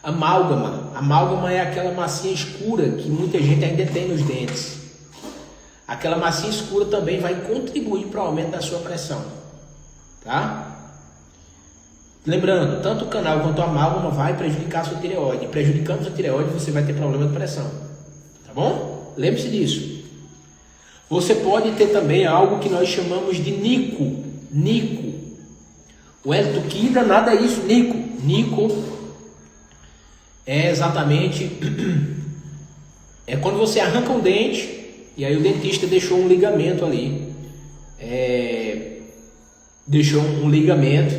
Amálgama. Amálgama é aquela massinha escura que muita gente ainda tem nos dentes. Aquela massinha escura também vai contribuir para o aumento da sua pressão, tá? Lembrando, tanto o canal quanto a amálgama vai prejudicar a sua tireoide. E prejudicando a sua tireoide, você vai ter problema de pressão, tá bom? Lembre-se disso. Você pode ter também algo que nós chamamos de nico. Nico. Wellington, que danada é isso, nico? Nico é exatamente quando você arranca um dente e aí o dentista deixou um ligamento ali. Deixou um ligamento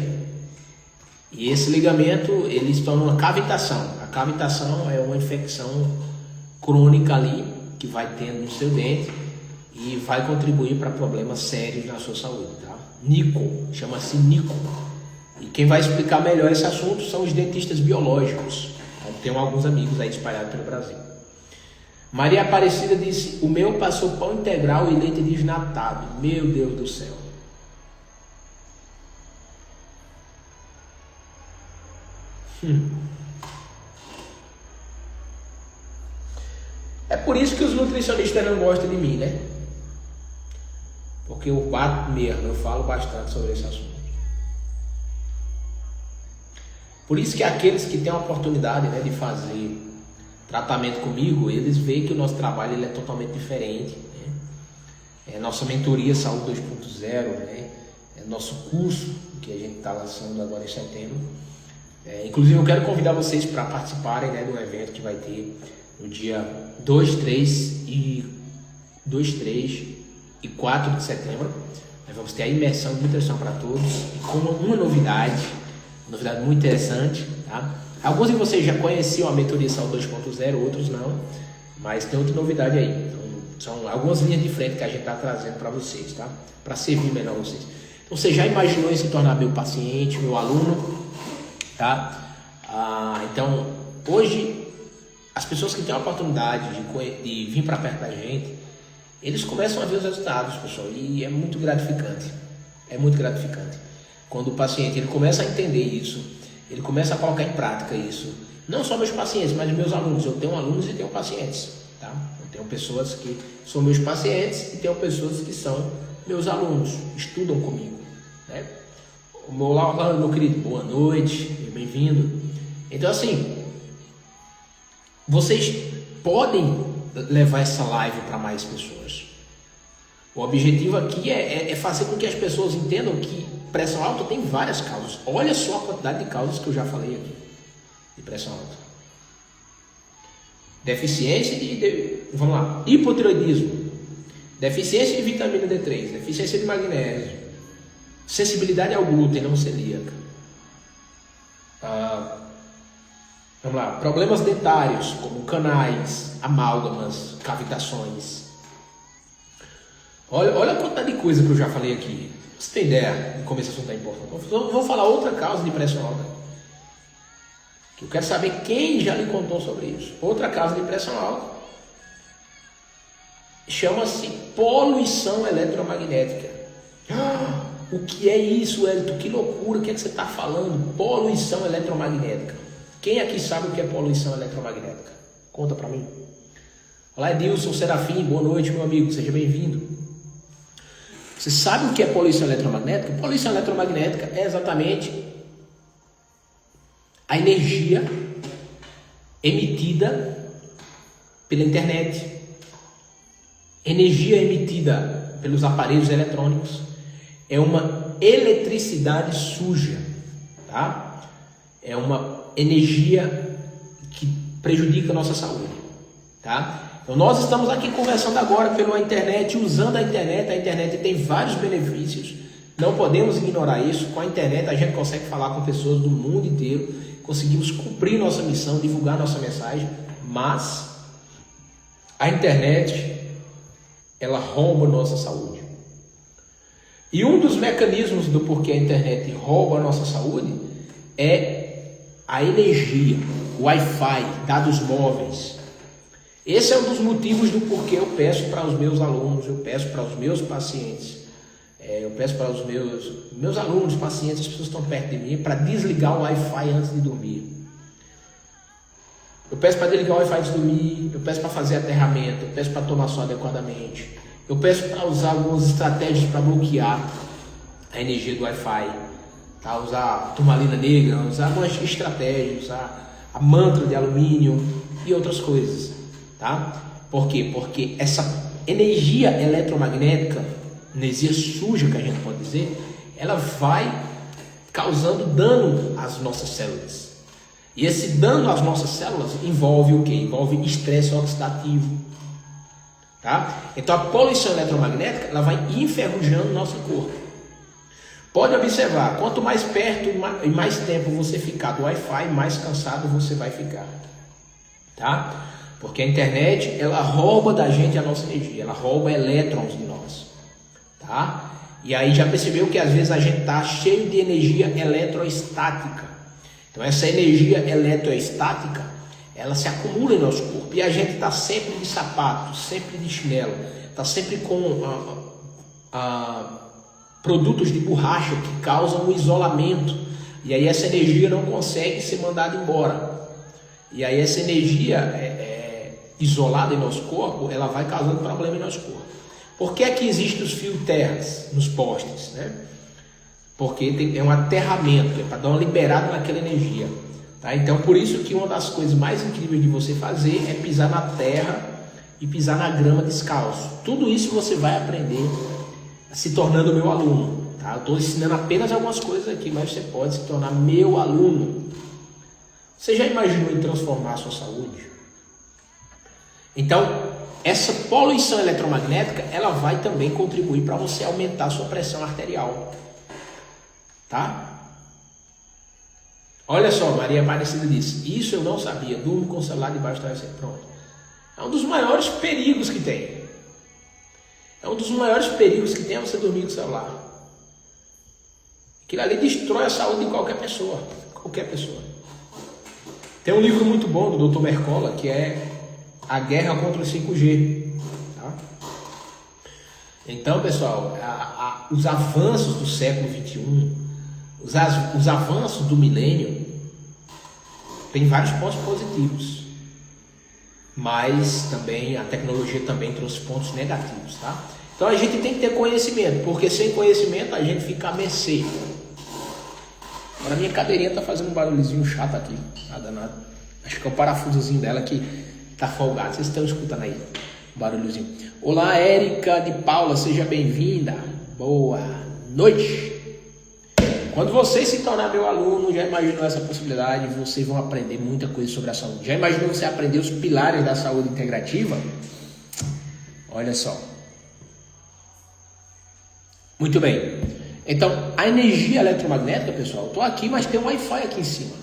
e esse ligamento ele se torna uma cavitação. A cavitação é uma infecção crônica ali que vai tendo no seu dente e vai contribuir para problemas sérios na sua saúde, tá? Nico, chama-se nico. E quem vai explicar melhor esse assunto são os dentistas biológicos. Eu tenho alguns amigos aí espalhados pelo Brasil. Maria Aparecida disse: o meu passou pão integral e leite desnatado. Meu Deus do céu. É por isso que os nutricionistas não gostam de mim, né? Porque eu bato mesmo, eu falo bastante sobre esse assunto. Por isso que aqueles que têm a oportunidade, né, de fazer tratamento comigo, eles veem que o nosso trabalho ele é totalmente diferente, né? Nossa mentoria Saúde 2.0, né? Nosso curso que a gente está lançando agora em setembro. Inclusive eu quero convidar vocês para participarem, né, do evento que vai ter no dia 2, 3 e 4 de setembro. Nós vamos ter a imersão de nutrição para todos e com uma novidade muito interessante, tá? Alguns de vocês já conheciam a mentoria Saúde 2.0, outros não, mas tem outra novidade aí. Então, são algumas linhas de frente que a gente está trazendo para vocês, tá? Para servir melhor vocês. Então, você já imaginou em se tornar meu paciente, meu aluno, tá? Então, hoje, as pessoas que têm a oportunidade de vir para perto da gente, eles começam a ver os resultados, pessoal, e é muito gratificante. É muito gratificante. Quando o paciente ele começa a entender isso, ele começa a colocar em prática isso. Não só meus pacientes, mas meus alunos. Eu tenho alunos e tenho pacientes, tá? Eu tenho pessoas que são meus pacientes e tenho pessoas que são meus alunos, estudam comigo, né? Olá, meu querido, boa noite, bem-vindo. Então, assim, vocês podem levar essa live para mais pessoas. O objetivo aqui é fazer com que as pessoas entendam que pressão alta tem várias causas. Olha só a quantidade de causas que eu já falei aqui de pressão alta. Deficiência vamos lá, hipotireoidismo, deficiência de vitamina D3, deficiência de magnésio, sensibilidade ao glúten não celíaca. Vamos lá, problemas dentários, como canais, amálgamas, cavitações. Olha a quantidade de coisa que eu já falei aqui. Você tem ideia de como esse assunto é importante? Vou falar outra causa de pressão alta. Que eu quero saber quem já lhe contou sobre isso. Outra causa de pressão alta chama-se poluição eletromagnética. O que é isso, Elton? Que loucura, o que é que você está falando? Poluição eletromagnética. Quem aqui sabe o que é poluição eletromagnética? Conta para mim. Olá, Edilson Serafim, boa noite, meu amigo, seja bem-vindo. Você sabe o que é poluição eletromagnética? Poluição eletromagnética é exatamente a energia emitida pela internet, energia emitida pelos aparelhos eletrônicos, é uma eletricidade suja, tá? É uma energia que prejudica a nossa saúde, tá? Então nós estamos aqui conversando agora pela internet, usando a internet tem vários benefícios, não podemos ignorar isso. Com a internet a gente consegue falar com pessoas do mundo inteiro, conseguimos cumprir nossa missão, divulgar nossa mensagem, mas a internet, ela rouba a nossa saúde. E um dos mecanismos do porquê a internet rouba a nossa saúde é a energia, o Wi-Fi, dados móveis. Esse é um dos motivos do porquê eu peço para os meus alunos, eu peço para os meus pacientes, eu peço para os meus alunos, pacientes, as pessoas que estão perto de mim, para desligar o Wi-Fi antes de dormir. Eu peço para desligar o Wi-Fi antes de dormir, eu peço para fazer aterramento, eu peço para tomar sol adequadamente, eu peço para usar algumas estratégias para bloquear a energia do Wi-Fi, tá? Usar turmalina negra, usar algumas estratégias, usar a mantra de alumínio e outras coisas, tá? Por quê? Porque essa energia eletromagnética, energia suja que a gente pode dizer, ela vai causando dano às nossas células. E esse dano às nossas células envolve o quê? Envolve estresse oxidativo, tá? Então a poluição eletromagnética, ela vai enferrujando o nosso corpo. Pode observar, quanto mais perto e mais tempo você ficar do Wi-Fi, mais cansado você vai ficar, tá? Porque a internet, ela rouba da gente a nossa energia, ela rouba elétrons de nós, tá? E aí já percebeu que às vezes a gente tá cheio de energia eletroestática. Então essa energia eletroestática, ela se acumula em nosso corpo e a gente está sempre de sapato, sempre de chinelo, está sempre com produtos de borracha que causam um isolamento, e aí essa energia não consegue ser mandada embora, e aí essa energia isolada em nosso corpo, ela vai causando problema em nosso corpo. Por que é que existem os fios terras nos postes, né? Porque é um aterramento, é para dar uma liberada naquela energia, tá? Então por isso que uma das coisas mais incríveis de você fazer é pisar na terra e pisar na grama descalço. Tudo isso você vai aprender se tornando meu aluno, tá? Eu estou ensinando apenas algumas coisas aqui, mas você pode se tornar meu aluno. Você já imaginou em transformar a sua saúde? Então, essa poluição eletromagnética, ela vai também contribuir para você aumentar a sua pressão arterial, tá? Olha só, Maria Aparecida disse, isso eu não sabia, durmo com o celular debaixo da travesseira. Pronto. É um dos maiores perigos que tem. É um dos maiores perigos que tem é você dormir com o celular. Aquilo ali destrói a saúde de qualquer pessoa. Qualquer pessoa. Tem um livro muito bom do Dr. Mercola, que é A Guerra contra o 5G. Tá? Então, pessoal, os avanços do século XXI, os avanços do milênio, tem vários pontos positivos. Mas também a tecnologia também trouxe pontos negativos, tá? Então a gente tem que ter conhecimento, porque sem conhecimento a gente fica a mercê. Agora a minha cadeirinha tá fazendo um barulhozinho chato aqui, tá danado. Acho que é o parafusozinho dela que tá folgado, vocês estão escutando aí. Barulhozinho. Olá, Érica de Paula, seja bem-vinda. Boa noite. Quando vocês se tornar meu aluno, já imaginou essa possibilidade? Vocês vão aprender muita coisa sobre a saúde. Já imaginou você aprender os pilares da saúde integrativa? Olha só. Muito bem. Então, a energia eletromagnética, pessoal, eu estou aqui, mas tem um Wi-Fi aqui em cima.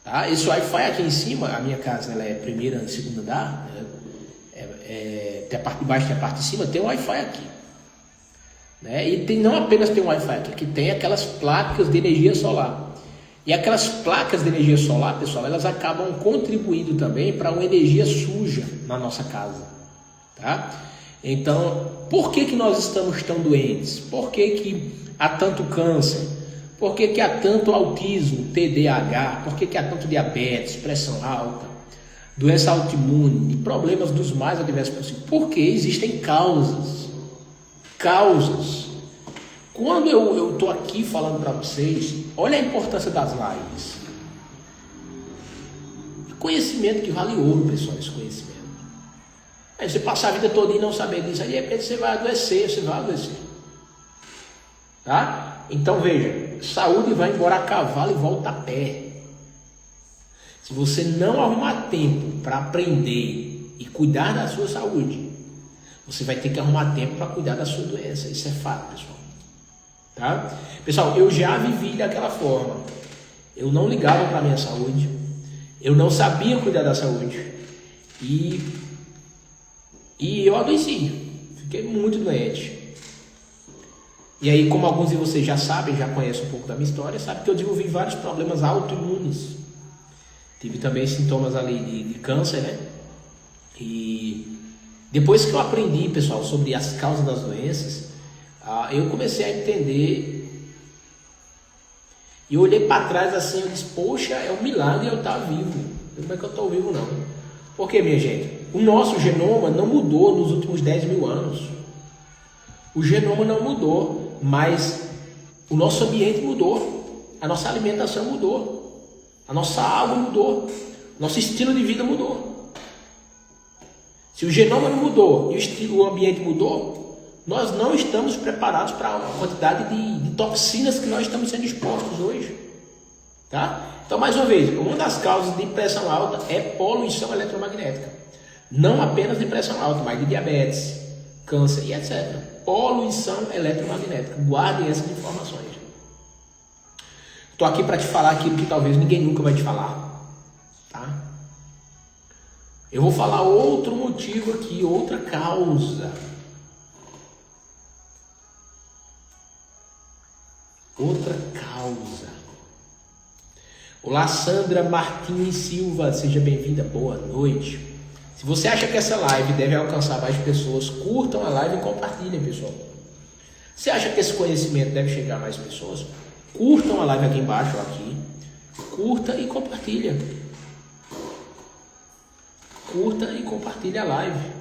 Tá? Esse Wi-Fi aqui em cima, a minha casa ela é primeira e segunda andar, né? Tem a parte de baixo e a parte de cima, tem um Wi-Fi aqui. Né? E não apenas tem um Wi-Fi aqui tem aquelas placas de energia solar. E aquelas placas de energia solar, pessoal, elas acabam contribuindo também para uma energia suja na nossa casa. Tá? Então, por que nós estamos tão doentes? Por que há tanto câncer? Por que há tanto autismo, TDAH? Por que há tanto diabetes, pressão alta, doença autoimune e problemas dos mais adversos possíveis? Porque existem causas. Quando eu estou aqui falando para vocês, olha a importância das lives. Conhecimento que vale ouro, pessoal, esse conhecimento. Aí você passar a vida toda e não saber disso, aí de repente você vai adoecer, Tá? Então veja, saúde vai embora a cavalo e volta a pé. Se você não arrumar tempo para aprender e cuidar da sua saúde, você vai ter que arrumar tempo para cuidar da sua doença. Isso é fato, pessoal. Tá? Pessoal, eu já vivi daquela forma. Eu não ligava para a minha saúde. Eu não sabia cuidar da saúde. E eu adoeci. Fiquei muito doente. E aí, como alguns de vocês já sabem, já conhecem um pouco da minha história, sabem que eu desenvolvi vários problemas autoimunes. Tive também sintomas ali de câncer, né? E depois que eu aprendi, pessoal, sobre as causas das doenças, eu comecei a entender. E eu olhei para trás assim, eu disse, poxa, é um milagre eu estar vivo. Como é que eu estou vivo, não? Por quê, minha gente? O nosso genoma não mudou nos últimos 10 mil anos. O genoma não mudou, mas o nosso ambiente mudou. A nossa alimentação mudou. A nossa água mudou. Nosso estilo de vida mudou. Se o genoma não mudou e o ambiente mudou, nós não estamos preparados para a quantidade de toxinas que nós estamos sendo expostos hoje. Tá? Então, mais uma vez, uma das causas de pressão alta é poluição eletromagnética. Não apenas de pressão alta, mas de diabetes, câncer e etc. Poluição eletromagnética. Guardem essas informações. Estou aqui para te falar aquilo que talvez ninguém nunca vai te falar. Tá? Eu vou falar outro motivo aqui, outra causa. Outra causa. Olá, Sandra Martins Silva, seja bem-vinda, boa noite. Se você acha que essa live deve alcançar mais pessoas, curtam a live e compartilhem, pessoal. Se acha que esse conhecimento deve chegar a mais pessoas, curtam a live aqui embaixo, aqui. Curta e compartilha. Curta e compartilha a live.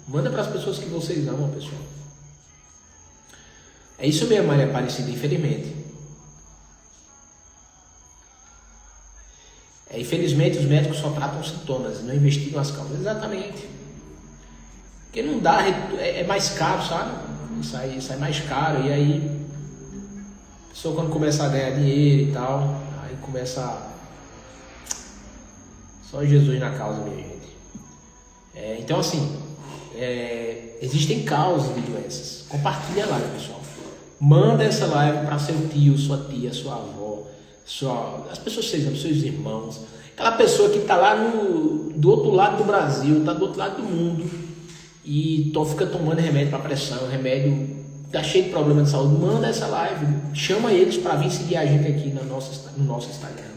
Manda para as pessoas que vocês amam, pessoal. É isso mesmo, Maria Aparecida, infelizmente. Infelizmente, os médicos só tratam sintomas, não investigam as causas. Exatamente. Porque não dá, é mais caro, sabe? Sai mais caro. E aí, a pessoa quando começa a ganhar dinheiro e tal, aí começa só Jesus na causa, minha gente. Então, assim, existem causas de doenças. Compartilha a live, pessoal. Manda essa live para seu tio, sua tia, sua avó, as pessoas que vocês amam, seus irmãos, aquela pessoa que está lá do outro lado do Brasil, está do outro lado do mundo e fica tomando remédio para pressão, remédio, está cheio de problema de saúde. Manda essa live, chama eles para vir seguir a gente aqui no nosso Instagram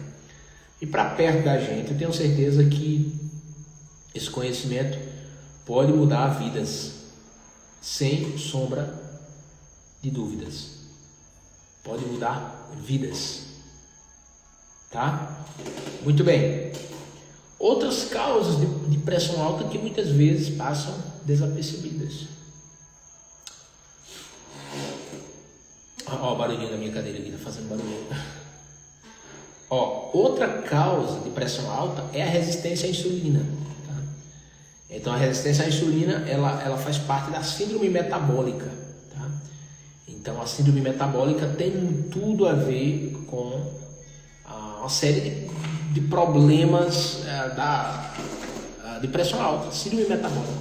e para perto da gente. Eu tenho certeza que esse conhecimento pode mudar vidas, sem sombra de dúvidas. Pode mudar vidas. Tá? Muito bem. Outras causas de pressão alta que muitas vezes passam desapercebidas. Ó, o barulhinho da minha cadeira aqui, tá fazendo barulho. Ó, outra causa de pressão alta é a resistência à insulina. Tá? Então a resistência à insulina, ela faz parte da síndrome metabólica, tá? Então a síndrome metabólica tem tudo a ver com uma série de problemas de pressão alta, síndrome metabólica.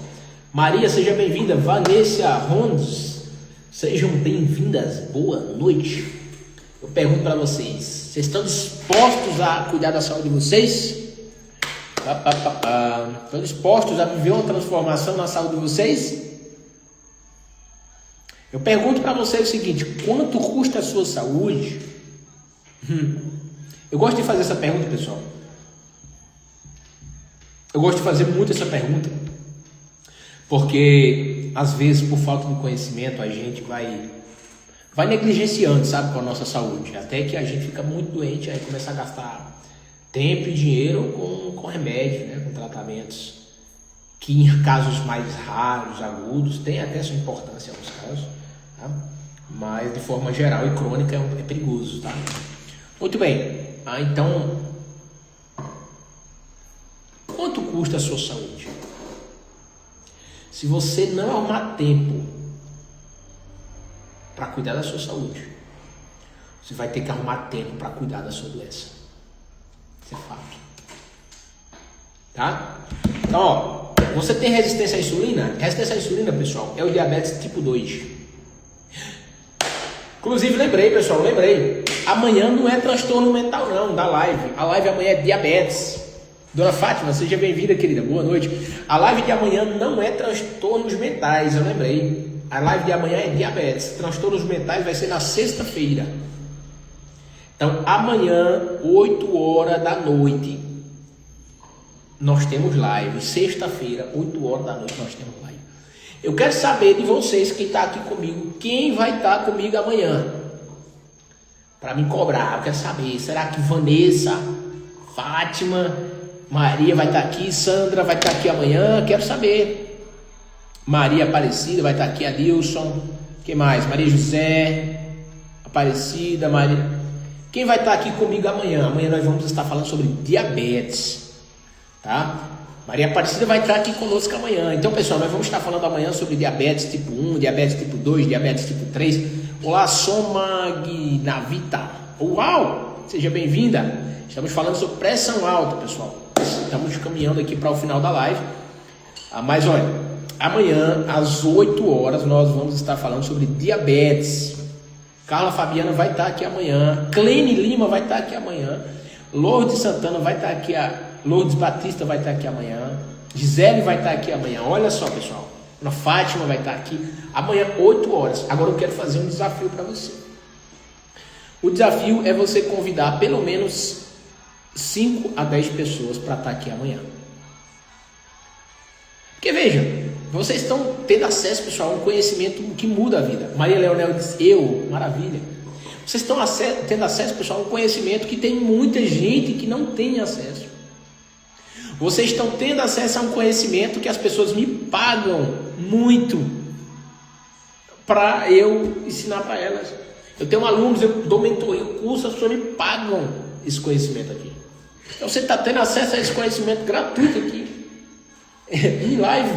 Maria, seja bem-vinda. Vanessa Rondes, sejam bem-vindas. Boa noite. Eu pergunto para vocês estão dispostos a cuidar da saúde de vocês? Estão dispostos a viver uma transformação na saúde de vocês? Eu pergunto para vocês o seguinte: quanto custa a sua saúde? Eu gosto de fazer essa pergunta, pessoal. Eu gosto de fazer muito essa pergunta, porque às vezes por falta de conhecimento a gente vai negligenciando, sabe, com a nossa saúde, até que a gente fica muito doente, aí começa a gastar tempo e dinheiro com remédio, né, com tratamentos que em casos mais raros, agudos, tem até sua importância em alguns casos, tá? Mas de forma geral e crônica é perigoso, tá? Muito bem, então quanto custa a sua saúde? Se você não arrumar tempo para cuidar da sua saúde, você vai ter que arrumar tempo para cuidar da sua doença. Isso é fato. Tá? Então, ó, você tem resistência à insulina? Resistência à insulina, pessoal, é o diabetes tipo 2. Inclusive, lembrei, pessoal, amanhã não é transtorno mental não, da live. A live amanhã é diabetes. Dona Fátima, seja bem-vinda, querida. Boa noite. A live de amanhã não é transtornos mentais, eu lembrei. A live de amanhã é diabetes. Transtornos mentais vai ser na sexta-feira. Então, amanhã, 8 horas da noite, nós temos live. Sexta-feira, 8 horas da noite, nós temos live. Eu quero saber de vocês, quem está aqui comigo, quem vai estar comigo amanhã? Para me cobrar, eu quero saber. Será que Vanessa, Fátima, Maria vai estar aqui, Sandra vai estar aqui amanhã? Quero saber. Maria Aparecida vai estar aqui, Adilson. Quem mais? Maria José, Aparecida, Maria. Quem vai estar aqui comigo amanhã? Amanhã nós vamos estar falando sobre diabetes, tá? Maria Aparecida vai estar aqui conosco amanhã. Então, pessoal, nós vamos estar falando amanhã sobre diabetes tipo 1, diabetes tipo 2, diabetes tipo 3. Olá, Somagnavita. Uau! Seja bem-vinda. Estamos falando sobre pressão alta, pessoal. Estamos caminhando aqui para o final da live. Mas olha, amanhã às 8 horas nós vamos estar falando sobre diabetes. Carla Fabiana vai estar aqui amanhã. Clene Lima vai estar aqui amanhã. Lourdes Santana vai estar aqui. Lourdes Batista vai estar aqui amanhã. Gisele vai estar aqui amanhã. Olha só, pessoal. A Fátima vai estar aqui amanhã 8 horas. Agora eu quero fazer um desafio para você. O desafio é você convidar pelo menos 5 a 10 pessoas para estar aqui amanhã. Porque veja, vocês estão tendo acesso, pessoal, a um conhecimento que muda a vida. Maria Leonel diz, maravilha. Vocês estão tendo acesso, pessoal, a um conhecimento que tem muita gente que não tem acesso. Vocês estão tendo acesso a um conhecimento que as pessoas me pagam muito para eu ensinar para elas. Eu tenho alunos, eu dou mentoria, curso, as pessoas me pagam esse conhecimento aqui. Então você está tendo acesso a esse conhecimento gratuito aqui, em live.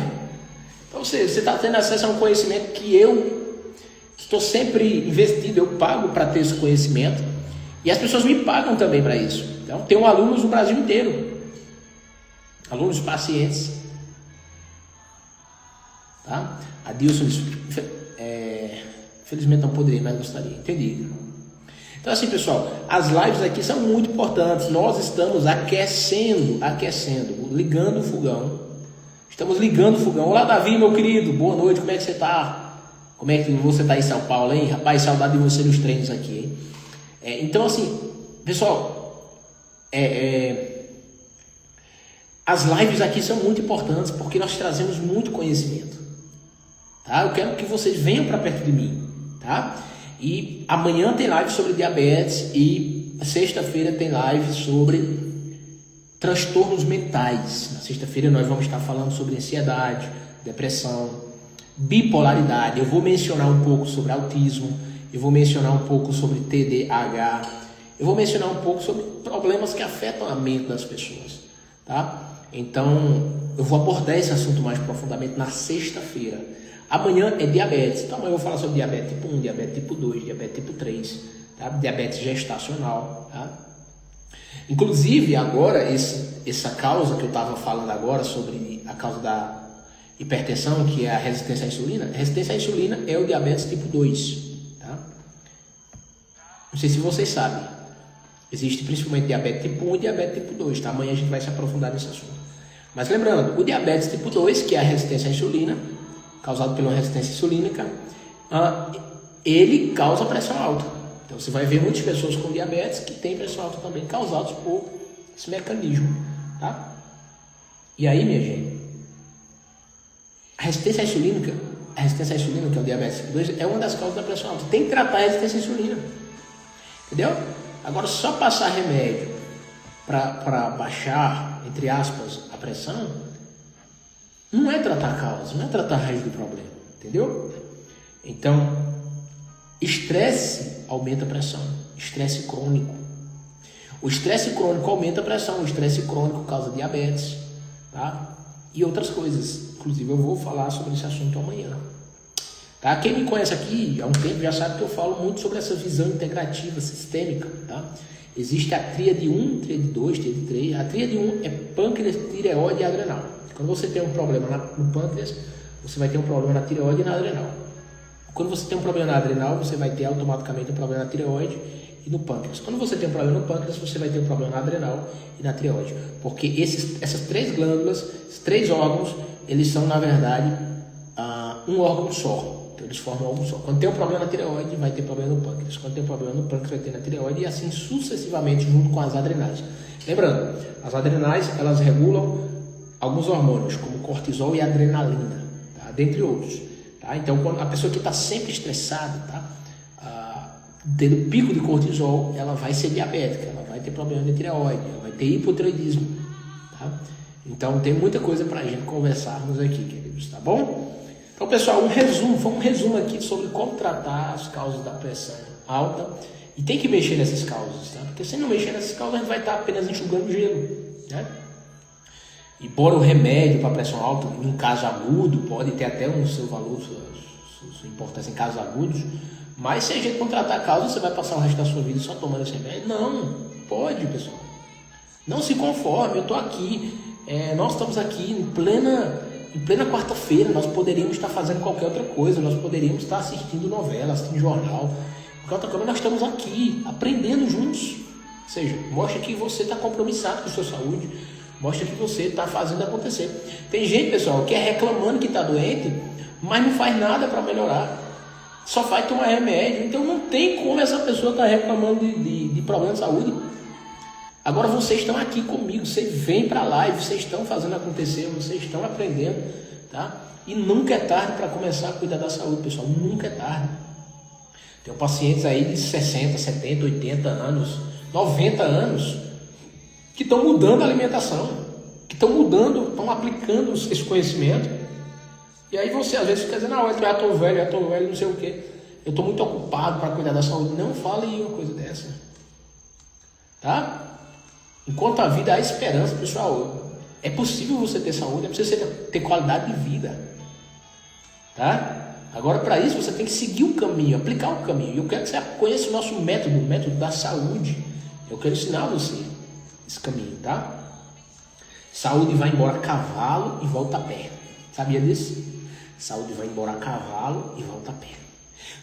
Então você está tendo acesso a um conhecimento que eu estou sempre investido, eu pago para ter esse conhecimento. E as pessoas me pagam também para isso. Então tenho alunos no Brasil inteiro. Alunos pacientes. Tá? Adilson, felizmente não poderia, mas gostaria. Entendi. Então assim, pessoal, as lives aqui são muito importantes. Nós estamos aquecendo, ligando o fogão. Estamos ligando o fogão. Olá, Davi, meu querido. Boa noite, como é que você está? Como é que você está em São Paulo, hein? Rapaz, saudade de você nos treinos aqui, hein? Então assim, pessoal, as lives aqui são muito importantes porque nós trazemos muito conhecimento, tá? Eu quero que vocês venham para perto de mim, tá? E amanhã tem live sobre diabetes e sexta-feira tem live sobre transtornos mentais. Na sexta-feira nós vamos estar falando sobre ansiedade, depressão, bipolaridade. Eu vou mencionar um pouco sobre autismo, eu vou mencionar um pouco sobre TDAH, eu vou mencionar um pouco sobre problemas que afetam a mente das pessoas, tá? Então, eu vou abordar esse assunto mais profundamente na sexta-feira. Amanhã é diabetes. Então amanhã eu vou falar sobre diabetes tipo 1, diabetes tipo 2, diabetes tipo 3, tá? Diabetes gestacional. Tá? Inclusive agora, essa causa que eu estava falando agora sobre a causa da hipertensão, que é a resistência à insulina. A resistência à insulina é o diabetes tipo 2. Tá? Não sei se vocês sabem. Existe principalmente diabetes tipo 1 e diabetes tipo 2. Tá? Amanhã a gente vai se aprofundar nesse assunto. Mas lembrando, o diabetes tipo 2, que é a resistência à insulina, causado pela resistência insulínica, ele causa pressão alta. Então você vai ver muitas pessoas com diabetes que têm pressão alta também, causados por esse mecanismo. Tá? E aí, minha gente, a resistência à insulina, que é o diabetes tipo 2, é uma das causas da pressão alta. Tem que tratar a resistência à insulina. Entendeu? Agora, só passar remédio para baixar, entre aspas, a pressão, não é tratar a causa, não é tratar a raiz do problema. Entendeu? Então, estresse aumenta a pressão. Estresse crônico. O estresse crônico aumenta a pressão. O estresse crônico causa diabetes. Tá? E outras coisas. Inclusive eu vou falar sobre esse assunto amanhã. Tá? Quem me conhece aqui há um tempo já sabe que eu falo muito sobre essa visão integrativa, sistêmica. Tá? Existe a tríade 1, tríade 2, tríade 3. A tríade 1 é pâncreas, tireoide e adrenal. Quando você tem um problema no pâncreas, você vai ter um problema na tireoide e na adrenal. Quando você tem um problema na adrenal, você vai ter automaticamente um problema na tireoide e no pâncreas. Quando você tem um problema no pâncreas, você vai ter um problema na adrenal e na tireoide. Porque essas três glândulas, esses três órgãos, eles são, na verdade, um órgão só. Então, eles formam um órgão só. Quando tem um problema na tireoide, vai ter problema no pâncreas. Quando tem um problema no pâncreas, vai ter na tireoide e assim sucessivamente, junto com as adrenais. Lembrando, as adrenais, elas regulam alguns hormônios, como cortisol e adrenalina, tá? Dentre outros. Tá? Então, quando a pessoa que está sempre estressada, tá? Tendo pico de cortisol, ela vai ser diabética, ela vai ter problema de tireoide, ela vai ter hipotireoidismo. Tá? Então, tem muita coisa para a gente conversarmos aqui, queridos, tá bom? Então, pessoal, um resumo aqui sobre como tratar as causas da pressão alta. E tem que mexer nessas causas, tá? Porque se não mexer nessas causas, a gente vai estar apenas enxugando gelo, né? Embora o remédio para pressão alta, em caso agudo, pode ter até um seu valor, sua importância em casos agudos, mas se a gente não tratar a causa, você vai passar o resto da sua vida só tomando esse remédio? Não, pode, pessoal. Não se conforme, eu estou aqui, nós estamos aqui em plena quarta-feira, nós poderíamos estar fazendo qualquer outra coisa, nós poderíamos estar assistindo novela, assistindo jornal, qualquer outra coisa, nós estamos aqui, aprendendo juntos. Ou seja, mostra que você está compromissado com a sua saúde, mostra que você está fazendo acontecer. Tem gente, pessoal, que é reclamando que está doente, mas não faz nada para melhorar. Só vai tomar remédio. Então não tem como essa pessoa estar reclamando de problema de saúde. Agora vocês estão aqui comigo, vocês vêm para a live, vocês estão fazendo acontecer, vocês estão aprendendo, tá? E nunca é tarde para começar a cuidar da saúde, pessoal. Nunca é tarde. Tem pacientes aí de 60, 70, 80 anos, 90 anos, que estão mudando a alimentação, que estão mudando, estão aplicando esse conhecimento. E aí você às vezes fica dizendo, eu já estou velho, não sei o quê. Eu estou muito ocupado para cuidar da saúde. Não fale uma coisa dessa. Tá? Enquanto a vida há esperança, pessoal, é possível você ter saúde, é possível você ter qualidade de vida. Tá? Agora, para isso, você tem que seguir o caminho, aplicar o caminho. E eu quero que você conheça o nosso método, o método da saúde. Eu quero ensinar você esse caminho, tá? Saúde vai embora a cavalo e volta a pé. Sabia disso? Saúde vai embora a cavalo e volta a pé.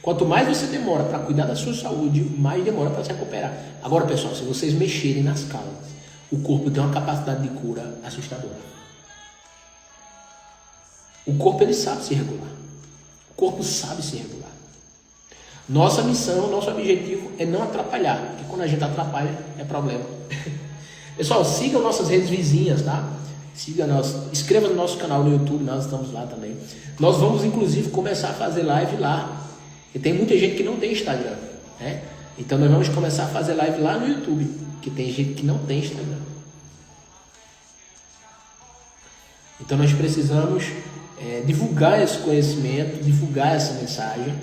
Quanto mais você demora para cuidar da sua saúde, mais demora para se recuperar. Agora, pessoal, se vocês mexerem nas causas, o corpo tem uma capacidade de cura assustadora. O corpo, ele sabe se regular. O corpo sabe se regular. Nossa missão, nosso objetivo é não atrapalhar, porque quando a gente atrapalha, é problema. Pessoal, sigam nossas redes vizinhas, tá? Inscreva no nosso canal no YouTube, nós estamos lá também. Nós vamos, inclusive, começar a fazer live lá. E tem muita gente que não tem Instagram, né? Então nós vamos começar a fazer live lá no YouTube, porque tem gente que não tem Instagram. Então nós precisamos divulgar esse conhecimento, divulgar essa mensagem,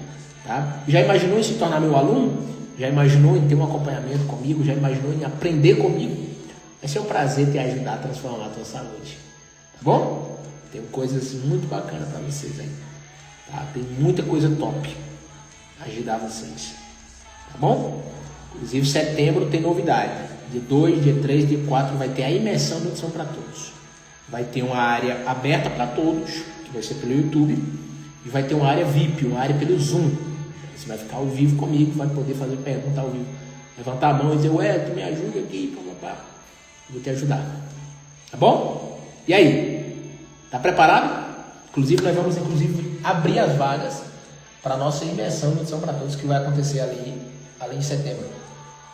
tá? Já imaginou em se tornar meu aluno? Já imaginou em ter um acompanhamento comigo? Já imaginou em aprender comigo? Vai ser um prazer te ajudar a transformar a tua saúde. Tá bom? Tenho coisas muito bacanas para vocês aí, tá? Tem muita coisa top a ajudar vocês, tá bom? Inclusive setembro tem novidade, dia 2, dia 3, dia 4 vai ter a imersão do Nutrição para Todos. Vai ter uma área aberta para todos, que vai ser pelo YouTube, e vai ter uma área VIP, uma área pelo Zoom. Você vai ficar ao vivo comigo, vai poder fazer pergunta ao vivo, levantar a mão e dizer, ué, tu me ajuda aqui, papapá. Vou te ajudar, tá bom? E aí, tá preparado? Inclusive nós vamos abrir as vagas para a nossa imersão de Nutrição para Todos, que vai acontecer ali em setembro,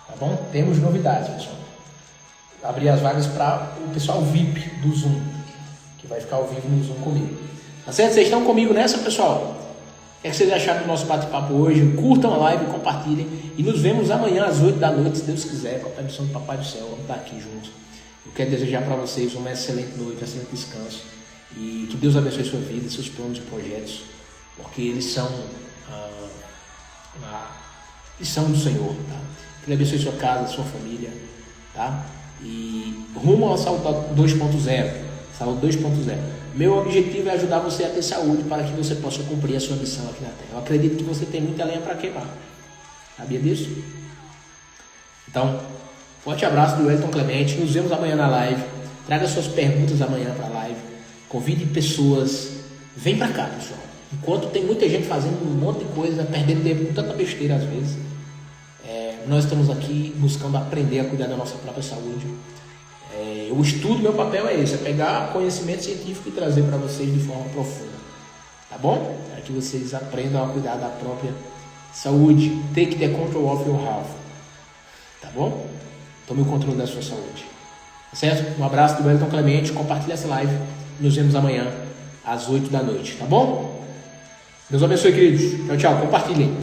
tá bom? Temos novidades, pessoal. Abrir as vagas para o pessoal VIP do Zoom, que vai ficar ao vivo no Zoom comigo, tá certo? Vocês estão comigo nessa, pessoal? O que vocês acharam do nosso bate-papo hoje? Curtam a live, compartilhem e nos vemos amanhã às 8 da noite, se Deus quiser, com a permissão do Papai do Céu. Vamos estar aqui juntos. Eu quero desejar para vocês uma excelente noite, um excelente descanso e que Deus abençoe sua vida, seus planos e projetos, porque eles são do Senhor, tá? Que Ele abençoe sua casa, sua família, tá? E rumo ao saúde 2.0, saúde 2.0. Meu objetivo é ajudar você a ter saúde para que você possa cumprir a sua missão aqui na Terra. Eu acredito que você tem muita lenha para queimar. Sabia disso? Então, forte abraço do Wellington Clemente. Nos vemos amanhã na live. Traga suas perguntas amanhã para a live. Convide pessoas. Vem para cá, pessoal. Enquanto tem muita gente fazendo um monte de coisa, perdendo tempo com tanta besteira às vezes, nós estamos aqui buscando aprender a cuidar da nossa própria saúde. O estudo, meu papel é esse, é pegar conhecimento científico e trazer para vocês de forma profunda, tá bom? Para que vocês aprendam a cuidar da própria saúde. Take the control of your health, tá bom? Tome o controle da sua saúde, tá certo? Um abraço do Wellington Clemente, compartilha essa live, nos vemos amanhã às 8 da noite, tá bom? Deus abençoe, queridos. Tchau, tchau, compartilhem.